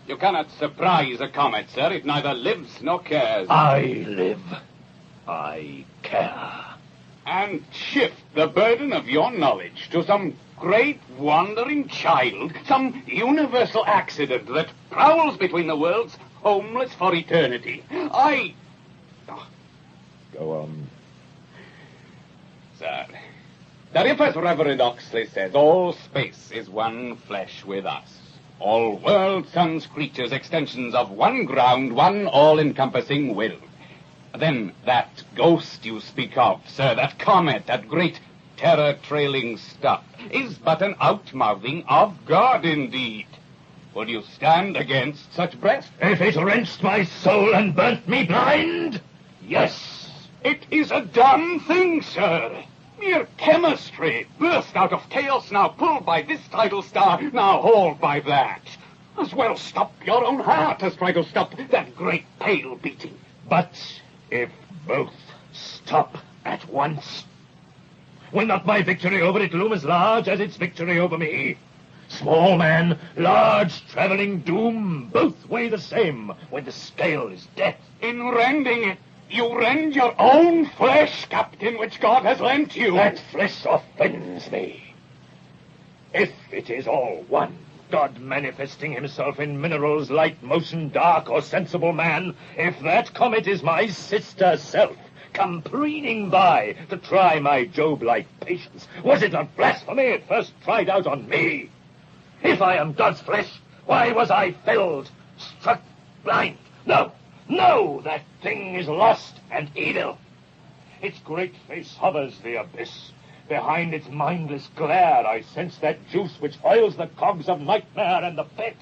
[SPEAKER 12] You cannot surprise a comet, sir. It neither lives nor cares.
[SPEAKER 11] I live. I care.
[SPEAKER 12] And shift the burden of your knowledge to some great wandering child, some universal accident that prowls between the worlds, homeless for eternity.
[SPEAKER 11] Go on.
[SPEAKER 12] Sir, that if, as Reverend Oxley says, all space is one flesh with us, all worlds, suns, creatures, extensions of one ground, one all-encompassing will, then that ghost you speak of, sir, that comet, that great terror-trailing stuff, is but an outmouthing of God indeed. Would you stand against such breath?
[SPEAKER 11] If it wrenched my soul and burnt me blind, yes.
[SPEAKER 12] It is a dumb thing, sir. Mere chemistry, burst out of chaos, now pulled by this tidal star, now hauled by that. As well stop your own heart as try to stop that great pale beating.
[SPEAKER 11] But if both stop at once, will not my victory over it loom as large as its victory over me? Small man, large traveling doom, both weigh the same when the scale is death.
[SPEAKER 12] In rending it, you rend your own flesh, Captain, which God has lent you.
[SPEAKER 11] That flesh offends me. If it is all one, God manifesting himself in minerals, light, motion, dark, or sensible man, if that comet is my sister self, come preening by to try my Job-like patience, was it not blasphemy it first tried out on me? If I am God's flesh, why was I felled, struck blind? No, that thing is lost and evil. Its great face hovers the abyss. Behind its mindless glare I sense that juice which oils the cogs of nightmare and the pit.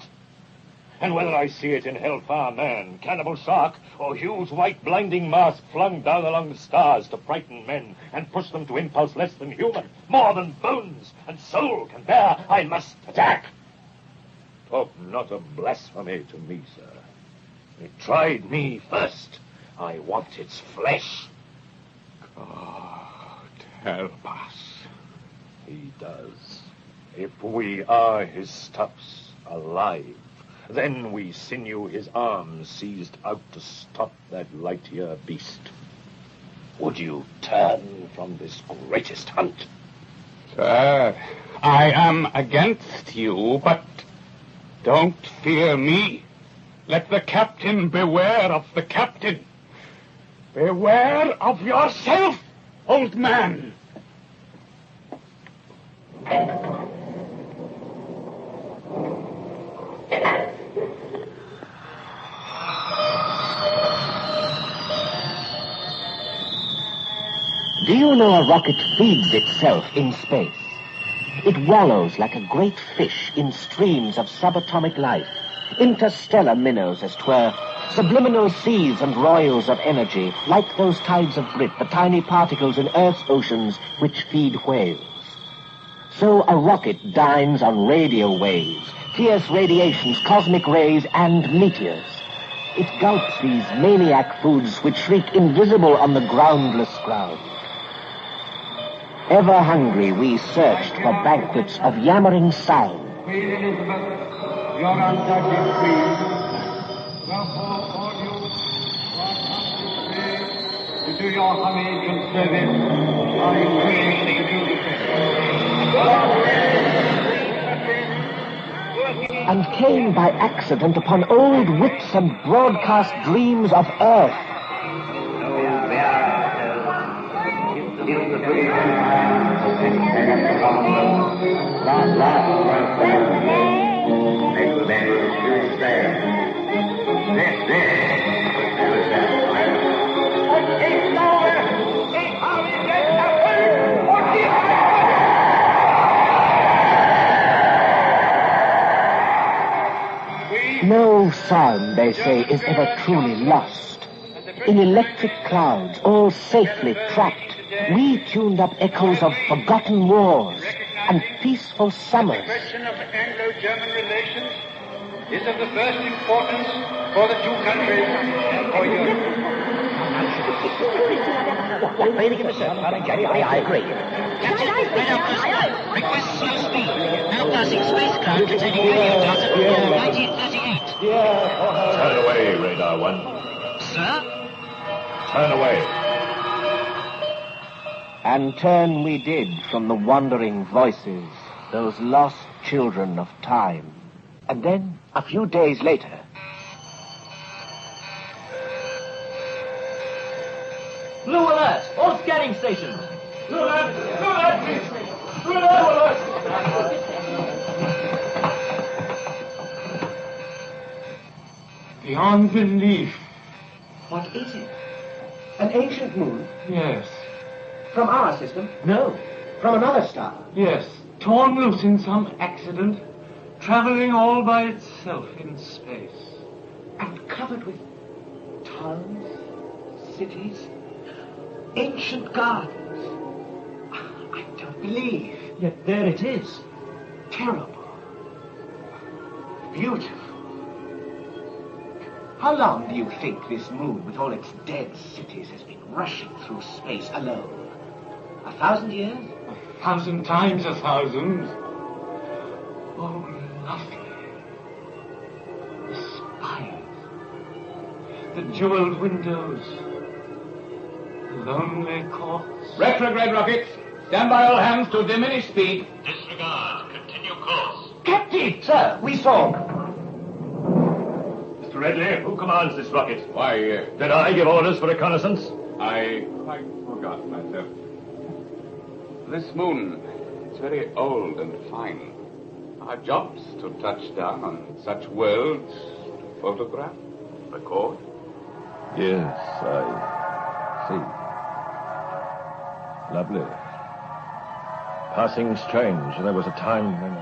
[SPEAKER 11] And whether I see it in hellfire man, cannibal shark, or huge white blinding mask flung down along the stars to frighten men and push them to impulse less than human, more than bones and soul can bear, I must attack. Talk not of blasphemy to me, sir. It tried me first. I want its flesh.
[SPEAKER 12] God help us.
[SPEAKER 11] He does. If we are his stuffs, alive, then we sinew his arms seized out to stop that light-year beast. Would you turn from this greatest hunt?
[SPEAKER 12] Sir, I am against you, but don't fear me. Let the captain beware of the captain. Beware of yourself, old man.
[SPEAKER 2] Do you know a rocket feeds itself in space? It wallows like a great fish in streams of subatomic life, interstellar minnows as 'twere, subliminal seas and royals of energy, like those tides of grit, the tiny particles in Earth's oceans which feed whales. So a rocket dines on radio waves, fierce radiations, cosmic rays, and meteors. It gulps these maniac foods which shriek invisible on the groundless ground. Ever hungry, we searched for banquets of yammering sound.
[SPEAKER 14] Queen Elizabeth, your undoubted queen, wherefore all you who are come to do your homage and service are encouraged to do the same.
[SPEAKER 2] And came by accident upon old wits and broadcast dreams of earth. No sound, they say, is ever truly lost. In electric clouds, all safely trapped, we tuned up echoes of forgotten wars and peaceful summers.
[SPEAKER 14] The question of Anglo-German relations is of the first importance for the two countries and for Europe.
[SPEAKER 2] I agree.
[SPEAKER 15] Captain, right up first one. Request slow speed. Now passing spacecraft containing radio data from year 1938.
[SPEAKER 11] Turn away, Radar 1.
[SPEAKER 15] Sir?
[SPEAKER 11] Turn away.
[SPEAKER 2] And turn we did from the wandering voices, those lost children of time. And then, a few days later...
[SPEAKER 16] Blue alert! All scanning stations! Blue alert! Blue alert, please! Blue alert!
[SPEAKER 14] Beyond belief.
[SPEAKER 2] What is it? An ancient moon?
[SPEAKER 14] Yes.
[SPEAKER 2] From our system? No. From another star?
[SPEAKER 14] Yes. Torn loose in some accident, traveling all by itself in space.
[SPEAKER 2] And covered with towns, cities, ancient gardens. I don't believe.
[SPEAKER 16] Yet there it is.
[SPEAKER 2] Terrible. Beautiful. How long do you think this moon, with all its dead cities, has been rushing through space alone? 1,000 years?
[SPEAKER 14] 1,000 times 1,000. Oh, lovely. The spires, the jeweled windows, the lonely courts.
[SPEAKER 12] Retrograde rockets, stand by all hands to diminish speed.
[SPEAKER 11] Disregard. Continue course.
[SPEAKER 2] Captain! Sir, we saw.
[SPEAKER 11] Mr. Redley, who commands this rocket?
[SPEAKER 12] Why,
[SPEAKER 11] Did I give orders for reconnaissance?
[SPEAKER 12] I quite forgot myself. This moon is very old and fine. Our job's to touch down on such worlds, to photograph, record.
[SPEAKER 11] Yes, I see. Lovely. Passing strange. There was a time when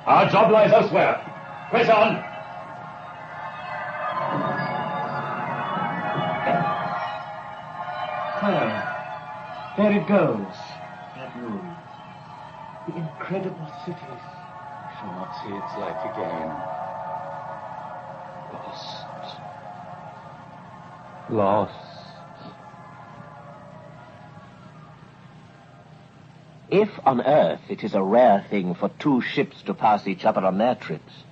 [SPEAKER 11] Our job lies elsewhere. Press on.
[SPEAKER 2] There it goes. That moon. The incredible cities.
[SPEAKER 12] I shall not see its like again.
[SPEAKER 11] Lost.
[SPEAKER 2] If on Earth it is a rare thing for two ships to pass each other on their trips,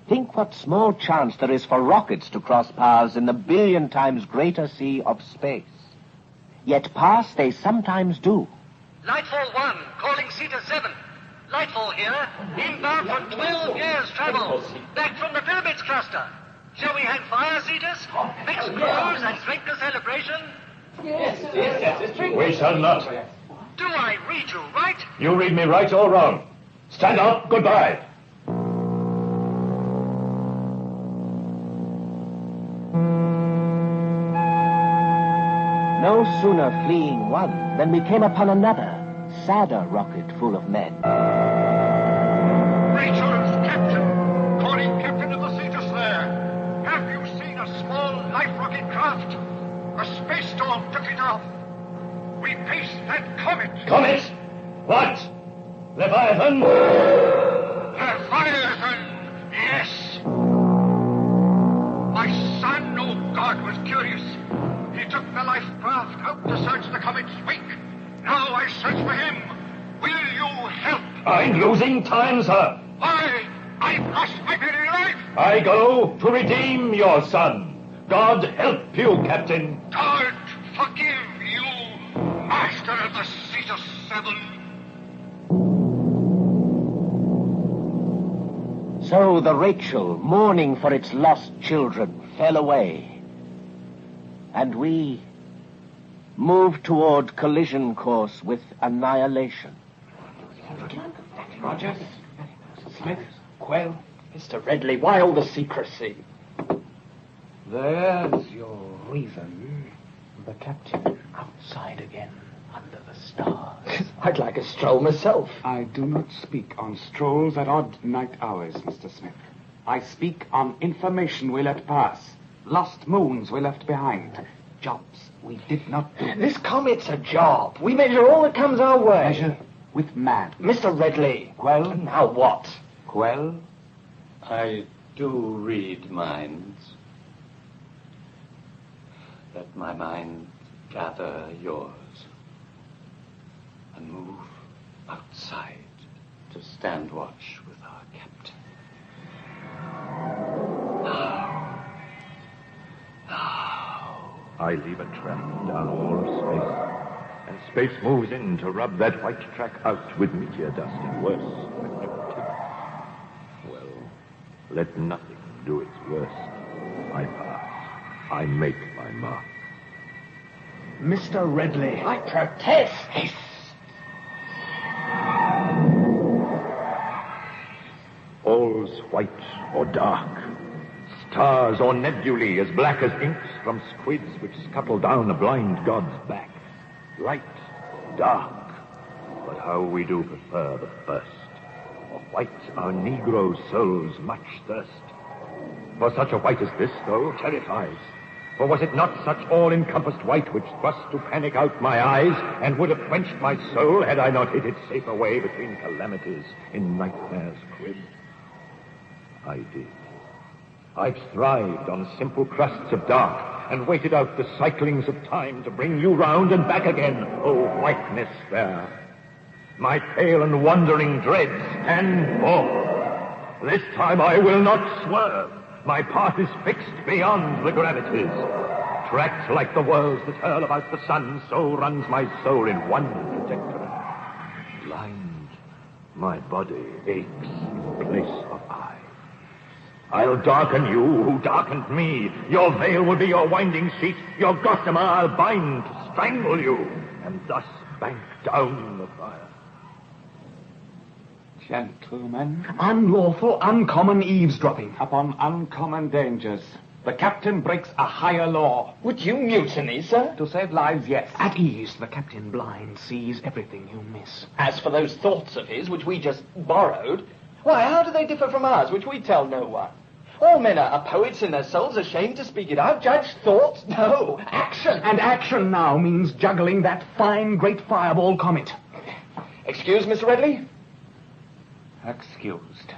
[SPEAKER 2] think what small chance there is for rockets to cross paths in the billion times greater sea of space. Yet pass they sometimes do.
[SPEAKER 17] Lightfall 1, calling Cetus 7. Lightfall here, inbound for 12 years' travel, back from the Pyramids cluster. Shall we hang fire, Cetus? Mix crews and drink the celebration?
[SPEAKER 16] Yes, drink.
[SPEAKER 11] We shall not.
[SPEAKER 17] Do I read you right?
[SPEAKER 11] You read me right or wrong. Stand up. Goodbye.
[SPEAKER 2] No sooner fleeing one than we came upon another, sadder rocket full of men.
[SPEAKER 17] Rachel's captain, calling captain of the Cetus there. Have you seen a small life rocket craft? A space storm took it off. We paced that comet.
[SPEAKER 11] Comet? What? Leviathan?
[SPEAKER 17] Leviathan, yes. My son, oh God, was curious. He took the life craft out to search the comet's wake.
[SPEAKER 11] I'm losing time, sir.
[SPEAKER 14] Why, I've lost my very life.
[SPEAKER 11] I go to redeem your son. God help you, Captain.
[SPEAKER 14] God forgive you, master of the Cetus 7.
[SPEAKER 2] So the Rachel, mourning for its lost children, fell away. And we moved toward collision course with annihilation.
[SPEAKER 3] Rogers, Smith, Quell, Mr. Redley, why all the secrecy?
[SPEAKER 10] There's your reason. The captain outside again, under the stars.
[SPEAKER 3] I'd like a stroll myself.
[SPEAKER 12] I do not speak on strolls at odd night hours, Mr. Smith. I speak on information we let pass. Lost moons we left behind. Jobs we did not do.
[SPEAKER 3] This comet's a job. We measure all that comes our way.
[SPEAKER 12] Measure with man.
[SPEAKER 3] Mr. Redley.
[SPEAKER 12] Quell?
[SPEAKER 3] Now what?
[SPEAKER 12] Quell?
[SPEAKER 4] I do read minds. Let my mind gather yours and move outside to stand watch with our captain. Now.
[SPEAKER 11] I leave a track down all of space, and space moves in to rub that white track out with meteor dust and worse. Well, let nothing do its worst. I pass. I make my mark.
[SPEAKER 3] Mr. Redley, I protest.
[SPEAKER 11] All's white or dark. Stars or nebulae as black as inks from squids which scuttle down a blind god's back. Light, dark, but how we do prefer the first. For white our Negro souls much thirst. For such a white as this, though, terrifies. For was it not such all-encompassed white which thrust to panic out my eyes and would have quenched my soul had I not hid it safe away between calamities in nightmare's crib? I did. I've thrived on simple crusts of dark and waited out the cyclings of time to bring you round and back again, oh whiteness there. My pale and wandering dreads stand forth. This time I will not swerve. My path is fixed beyond the gravities. Tracked like the whirls that hurl about the sun, so runs my soul in one trajectory. Blind, my body aches in place of eye. I'll darken you who darkened me. Your veil will be your winding sheet. Your gossamer I'll bind to strangle you, and thus bank down the fire.
[SPEAKER 12] Gentlemen.
[SPEAKER 3] Unlawful, uncommon eavesdropping.
[SPEAKER 12] Upon uncommon dangers. The captain breaks a higher law.
[SPEAKER 3] Would you mutiny, sir?
[SPEAKER 12] To save lives, yes.
[SPEAKER 10] At ease, the captain blind sees everything you miss.
[SPEAKER 3] As for those thoughts of his, which we just borrowed, why, how do they differ from ours, which we tell no one? All men are poets in their souls, ashamed to speak it out. Judge thought, no, action.
[SPEAKER 10] And action now means juggling that fine, great fireball comet.
[SPEAKER 3] Excuse, Mr. Redley?
[SPEAKER 12] Excused.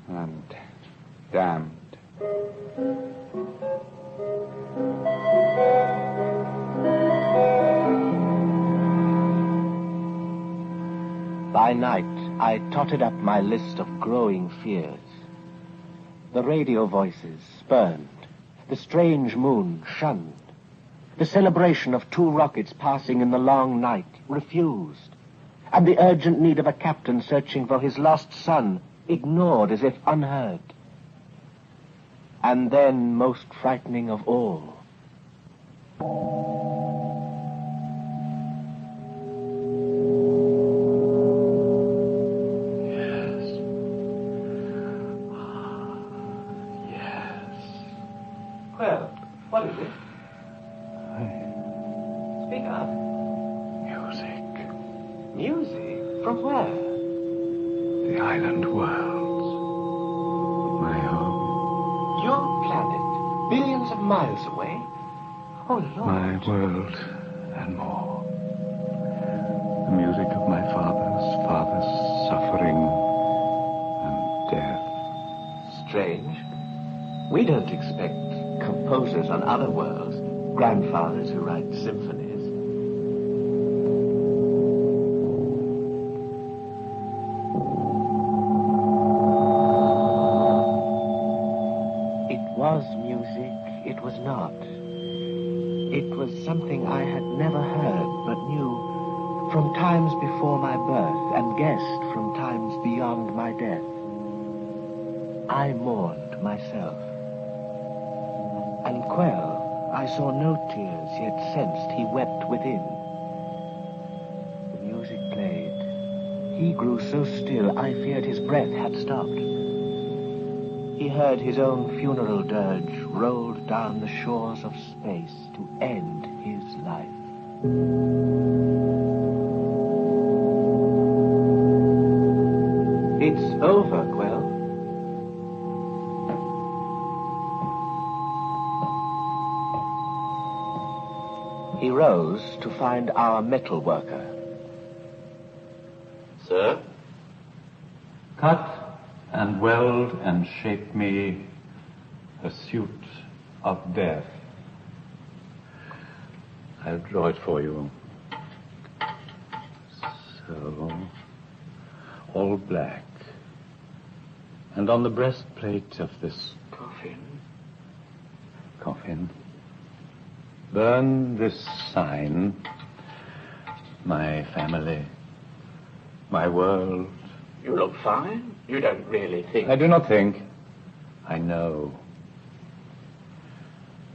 [SPEAKER 12] And damned.
[SPEAKER 2] By night, I totted up my list of growing fears. The radio voices spurned, the strange moon shunned, the celebration of 2 rockets passing in the long night refused, and the urgent need of a captain searching for his lost son ignored as if unheard. And then, most frightening of all,
[SPEAKER 3] Well, what is it? Speak up.
[SPEAKER 5] Music.
[SPEAKER 3] Music? From where?
[SPEAKER 5] The island worlds. My home.
[SPEAKER 3] Your planet? Billions of miles away? Oh, Lord.
[SPEAKER 5] My world and more. The music of my father's suffering and death.
[SPEAKER 2] strange. We don't expect composers on other worlds, grandfathers who write symphonies. was not. It was something I had never heard, but knew from times before my birth and guessed from times beyond my death. I mourned myself. And Quell, I saw no tears, yet sensed he wept within. The music played. He grew so still, I feared his breath had stopped. He heard his own funeral dirge rolled down the shores of space to end his life. It's over, Quell. He rose to find our metal worker.
[SPEAKER 5] Sir? Cut and weld and shape me a suit of death. I'll draw it for you. So, all black. And on the breastplate of this coffin, burn this sign, my family, my world.
[SPEAKER 10] You look fine. You don't really think...
[SPEAKER 5] I do not think. I know.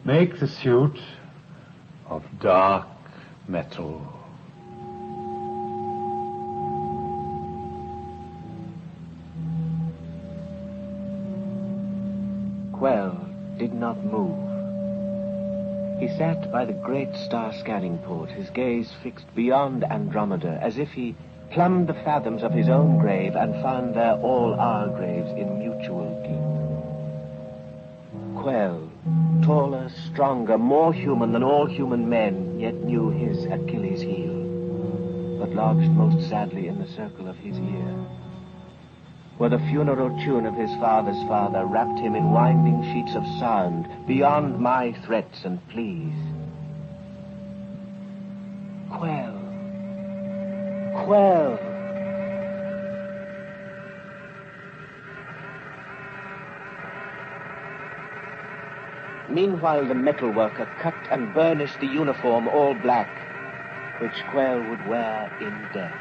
[SPEAKER 5] Make the suit of dark metal.
[SPEAKER 2] Quell did not move. He sat by the great star scanning port, his gaze fixed beyond Andromeda, as if he plumbed the fathoms of his own grave and found there all our graves in mutual deep. Quell, taller, stronger, more human than all human men, yet knew his Achilles' heel, but lodged most sadly in the circle of his ear, where the funeral tune of his father's father wrapped him in winding sheets of sound beyond my threats and pleas. Quell. Quell. Meanwhile, the metalworker cut and burnished the uniform all black, which Quell would wear in death.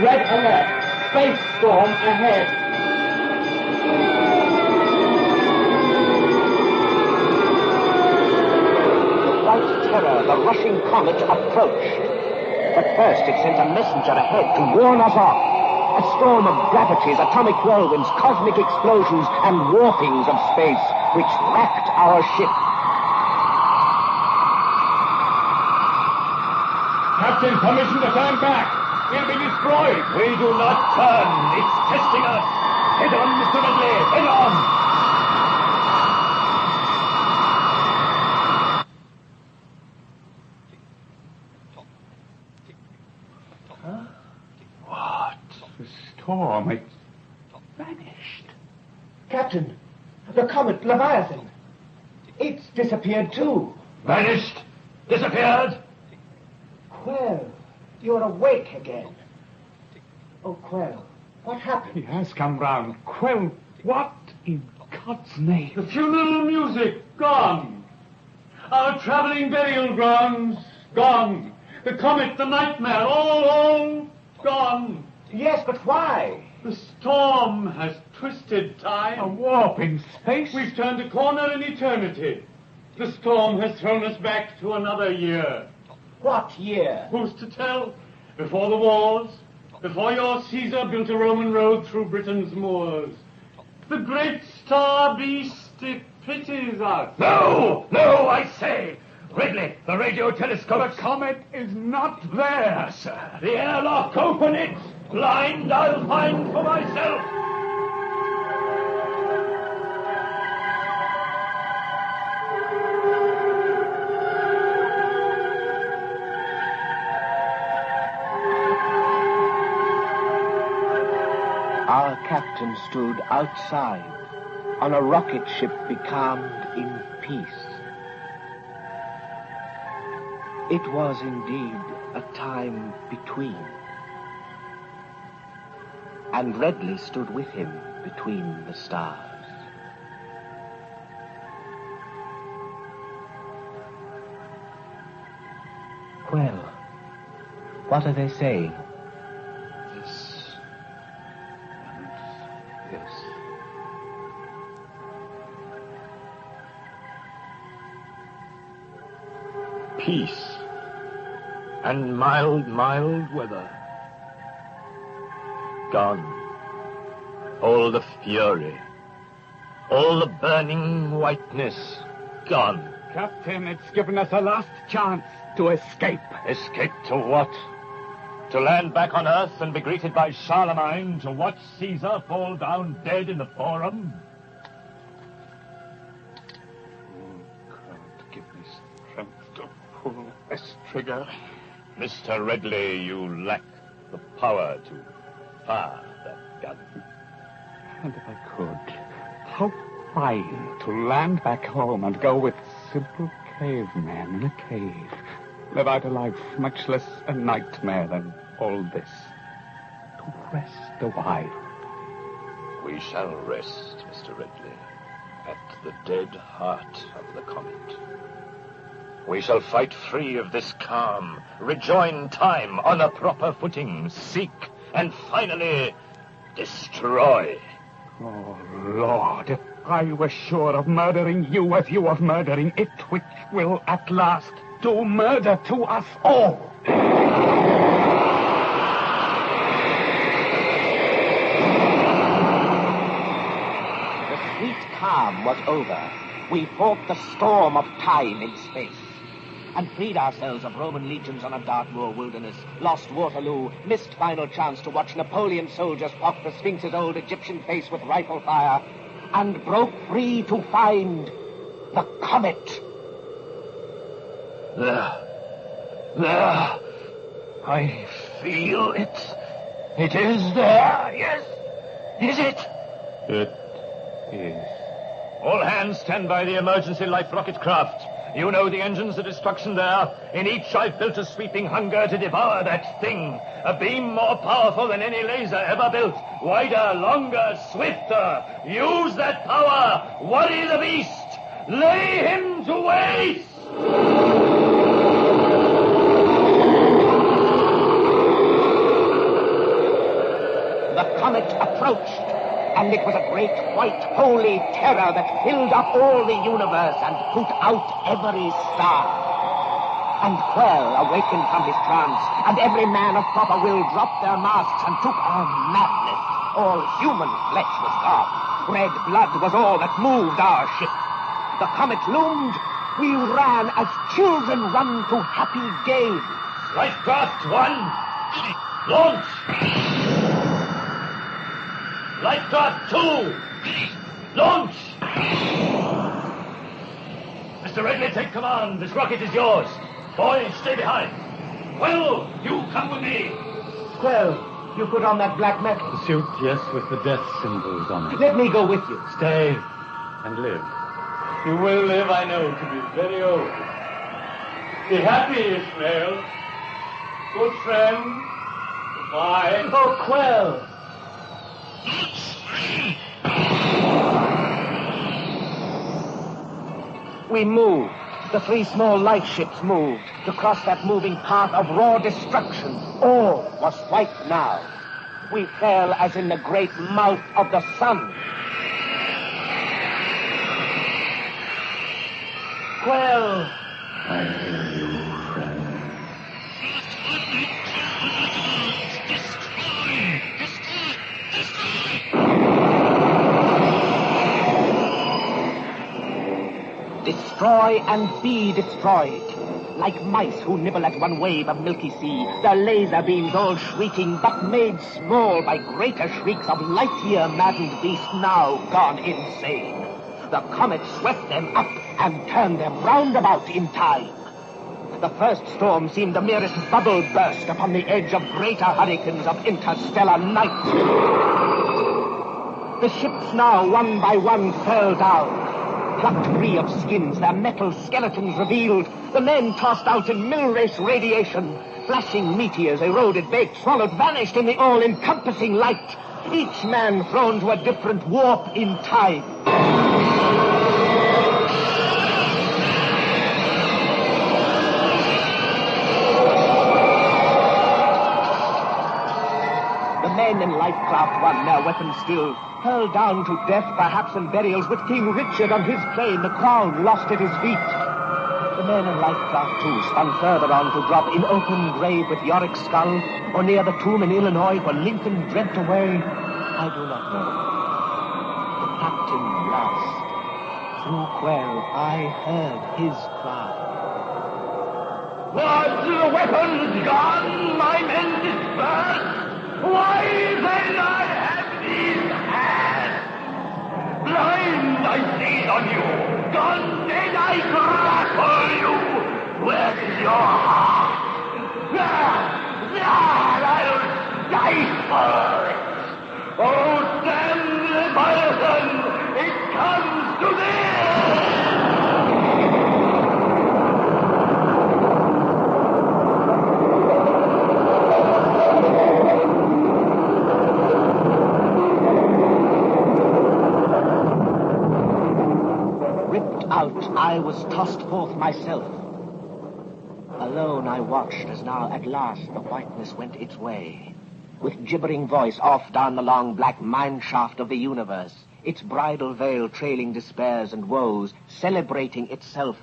[SPEAKER 16] Red alert! Space storm ahead!
[SPEAKER 2] White terror, the rushing comet approached. But first it sent a messenger ahead to warn us off. A storm of gravities, atomic whirlwinds, cosmic explosions, and warpings of space, which wrecked our ship.
[SPEAKER 14] Captain, permission to turn back. We'll be destroyed.
[SPEAKER 11] We do not turn. It's testing us. Head on, Mr. Ridley. Head on.
[SPEAKER 14] Storm, it's vanished.
[SPEAKER 6] Captain, the comet Leviathan. It's disappeared too.
[SPEAKER 11] Vanished? Disappeared?
[SPEAKER 6] Quell, you're awake again. Oh, Quell, what happened?
[SPEAKER 14] He has come round. Quell, what in God's name?
[SPEAKER 5] The funeral music, gone. Our traveling burial grounds, gone. The comet, the nightmare, all gone.
[SPEAKER 6] Yes, but why?
[SPEAKER 5] The storm has twisted time.
[SPEAKER 14] A warp in space?
[SPEAKER 5] We've turned a corner in eternity. The storm has thrown us back to another year.
[SPEAKER 6] What year?
[SPEAKER 5] Who's to tell? Before the wars, before your Caesar built a Roman road through Britain's moors. The great star beast, it pities us.
[SPEAKER 11] No, I say. Ridley, the radio telescope.
[SPEAKER 14] The comet is not there, sir.
[SPEAKER 11] The airlock, open it. Blind, I'll find for myself.
[SPEAKER 2] Our captain stood outside on a rocket ship becalmed in peace. It was indeed a time between. and Redley stood with him between the stars. Well, what are they saying?
[SPEAKER 4] This and this. Peace and mild weather. Gone. All the fury, all the burning whiteness, gone.
[SPEAKER 12] Captain, it's given us a last chance to escape.
[SPEAKER 4] Escape to what? To land back on Earth and be greeted by Charlemagne, to watch Caesar fall down dead in the Forum?
[SPEAKER 12] Can't give me strength to pull this trigger.
[SPEAKER 4] Mr. Redley, you lack the power to fire that gun.
[SPEAKER 12] And if I could, how fine to land back home and go with simple cavemen in a cave. Live out a life much less a nightmare than all this. To rest a while.
[SPEAKER 4] We shall rest, Mr. Redley, at the dead heart of the comet. We shall fight free of this calm, rejoin time on a proper footing, seek, and finally destroy.
[SPEAKER 12] Oh, Lord, if I were sure of murdering you as you of murdering it, which will at last do murder to us all.
[SPEAKER 2] The sweet calm was over. We fought the storm of time in space, and freed ourselves of Roman legions on a Dartmoor wilderness, lost Waterloo, missed final chance to watch Napoleon soldiers pock the Sphinx's old Egyptian face with rifle fire, and broke free to find the comet.
[SPEAKER 4] There. I feel it. It is there, yes. Is it?
[SPEAKER 12] It is.
[SPEAKER 4] All hands stand by the emergency light rocket craft. You know the engines of destruction there. In each I've built a sweeping hunger to devour that thing. A beam more powerful than any laser ever built. Wider, longer, swifter. Use that power. Worry the beast. Lay him to waste.
[SPEAKER 2] The comet approached, and it was a great white holy terror that filled up all the universe and put out every star. And Quell awakened from his trance, and every man of proper will dropped their masks and took on madness. All human flesh was gone. Red blood was all that moved our ship. The comet loomed. We ran as children run to happy games.
[SPEAKER 4] Lifecraft 1, launch! Lifecraft 2, launch! Mr. Redley, take command. This rocket is yours. Boys, stay behind. Well, you come with me.
[SPEAKER 2] Quell, you put on that black metal.
[SPEAKER 5] The suit, yes, with the death symbols on it.
[SPEAKER 2] Let me go with you.
[SPEAKER 5] Stay and live. You will live, I know, to be very old. Be happy, Ishmael. Good friend. Goodbye.
[SPEAKER 2] Oh, Quell. We moved. The three small light ships moved to cross that moving path of raw destruction. All was white now. We fell as in the great mouth of the sun. Well,
[SPEAKER 4] I hear you, friend.
[SPEAKER 2] Destroy and be destroyed. Like mice who nibble at one wave of milky sea, their laser beams all shrieking, but made small by greater shrieks of light-year maddened beasts now gone insane. The comet swept them up and turned them roundabout in time. The first storm seemed the merest bubble burst upon the edge of greater hurricanes of interstellar night. The ships now, one by one, fell down, plucked free of skins, their metal skeletons revealed, the men tossed out in mill-race radiation. Flashing meteors eroded, baked, swallowed, vanished in the all-encompassing light. each man thrown to a different warp in time. The men in Lifecraft won, their weapons still, hurled down to death, perhaps in burials with King Richard on his plain, the crown lost at his feet. The men in Lifecraft, too, spun further on to drop in open grave with Yorick's skull, or near the tomb in Illinois where Lincoln dreamt away. I do not know. The captain last. Through Quell, I heard his cry.
[SPEAKER 14] Was the weapons gone, my men dispersed? Why then I have these hands? Blind I seize on you, gone dead I grapple you. Where is your heart? There, I'll die for it. Oh, damn Leviathan, it comes to this!
[SPEAKER 2] I was tossed forth myself. Alone I watched as now at last the whiteness went its way. With gibbering voice off down the long black mineshaft of the universe, its bridal veil trailing despairs and woes, celebrating itself,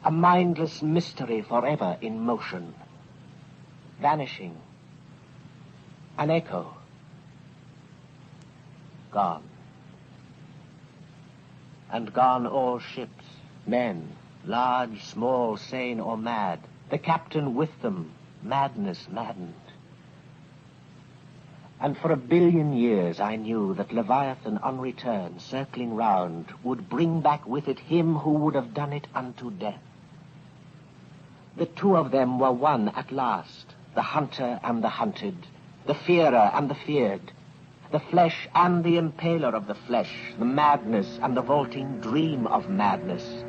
[SPEAKER 2] a mindless mystery forever in motion. Vanishing. An echo. Gone. And gone all ships, men, large, small, sane or mad, the captain with them, madness maddened. And for 1 billion years I knew that Leviathan on return, circling round, would bring back with it him who would have done it unto death. The two of them were one at last, the hunter and the hunted, the fearer and the feared, the flesh and the impaler of the flesh, the madness and the vaulting dream of madness,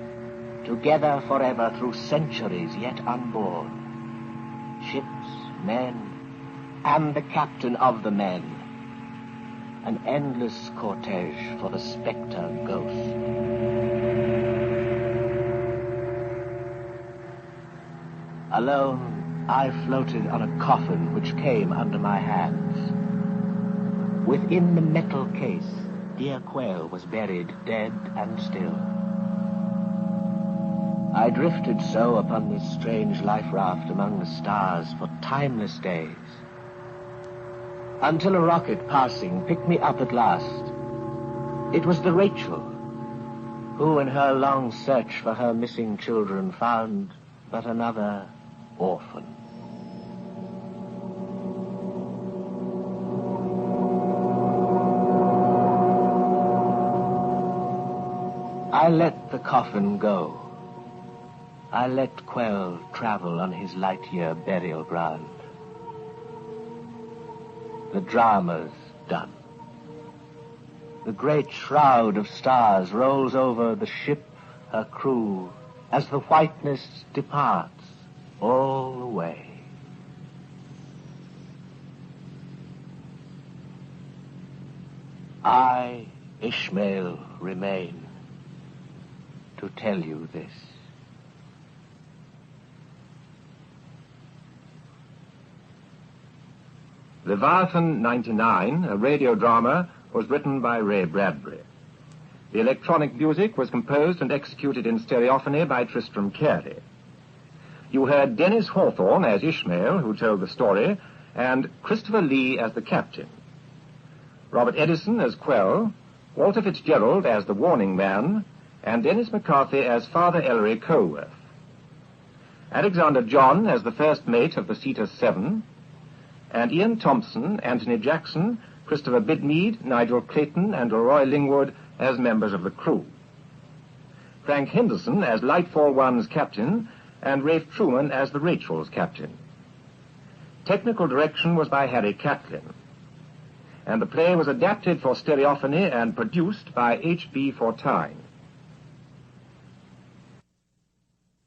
[SPEAKER 2] together forever through centuries yet unborn. Ships, men, and the captain of the men. An endless cortege for the spectre ghost. Alone, I floated on a coffin which came under my hands. Within the metal case, dear Quail was buried dead and still. I drifted so upon this strange life raft among the stars for timeless days, until a rocket passing picked me up at last. It was the Rachel, who in her long search for her missing children found but another orphan. I let the coffin go. I let Quell travel on his light-year burial ground. The drama's done. The great shroud of stars rolls over the ship, her crew, as the whiteness departs all the way. I, Ishmael, remain to tell you this.
[SPEAKER 1] Leviathan 99, a radio drama, was written by Ray Bradbury. The electronic music was composed and executed in stereophony by Tristram Carey. You heard Dennis Hawthorne as Ishmael, who told the story, and Christopher Lee as the captain. Robert Edison as Quell, Walter Fitzgerald as the warning man, and Dennis McCarthy as Father Ellery Colworth. Alexander John as the first mate of the Cetus 7, and Ian Thompson, Anthony Jackson, Christopher Bidmead, Nigel Clayton, and Leroy Lingwood as members of the crew. Frank Henderson as Lightfall 1's captain, and Rafe Truman as the Rachel's captain. Technical direction was by Harry Catlin, and the play was adapted for stereophony and produced by H B Fortuin.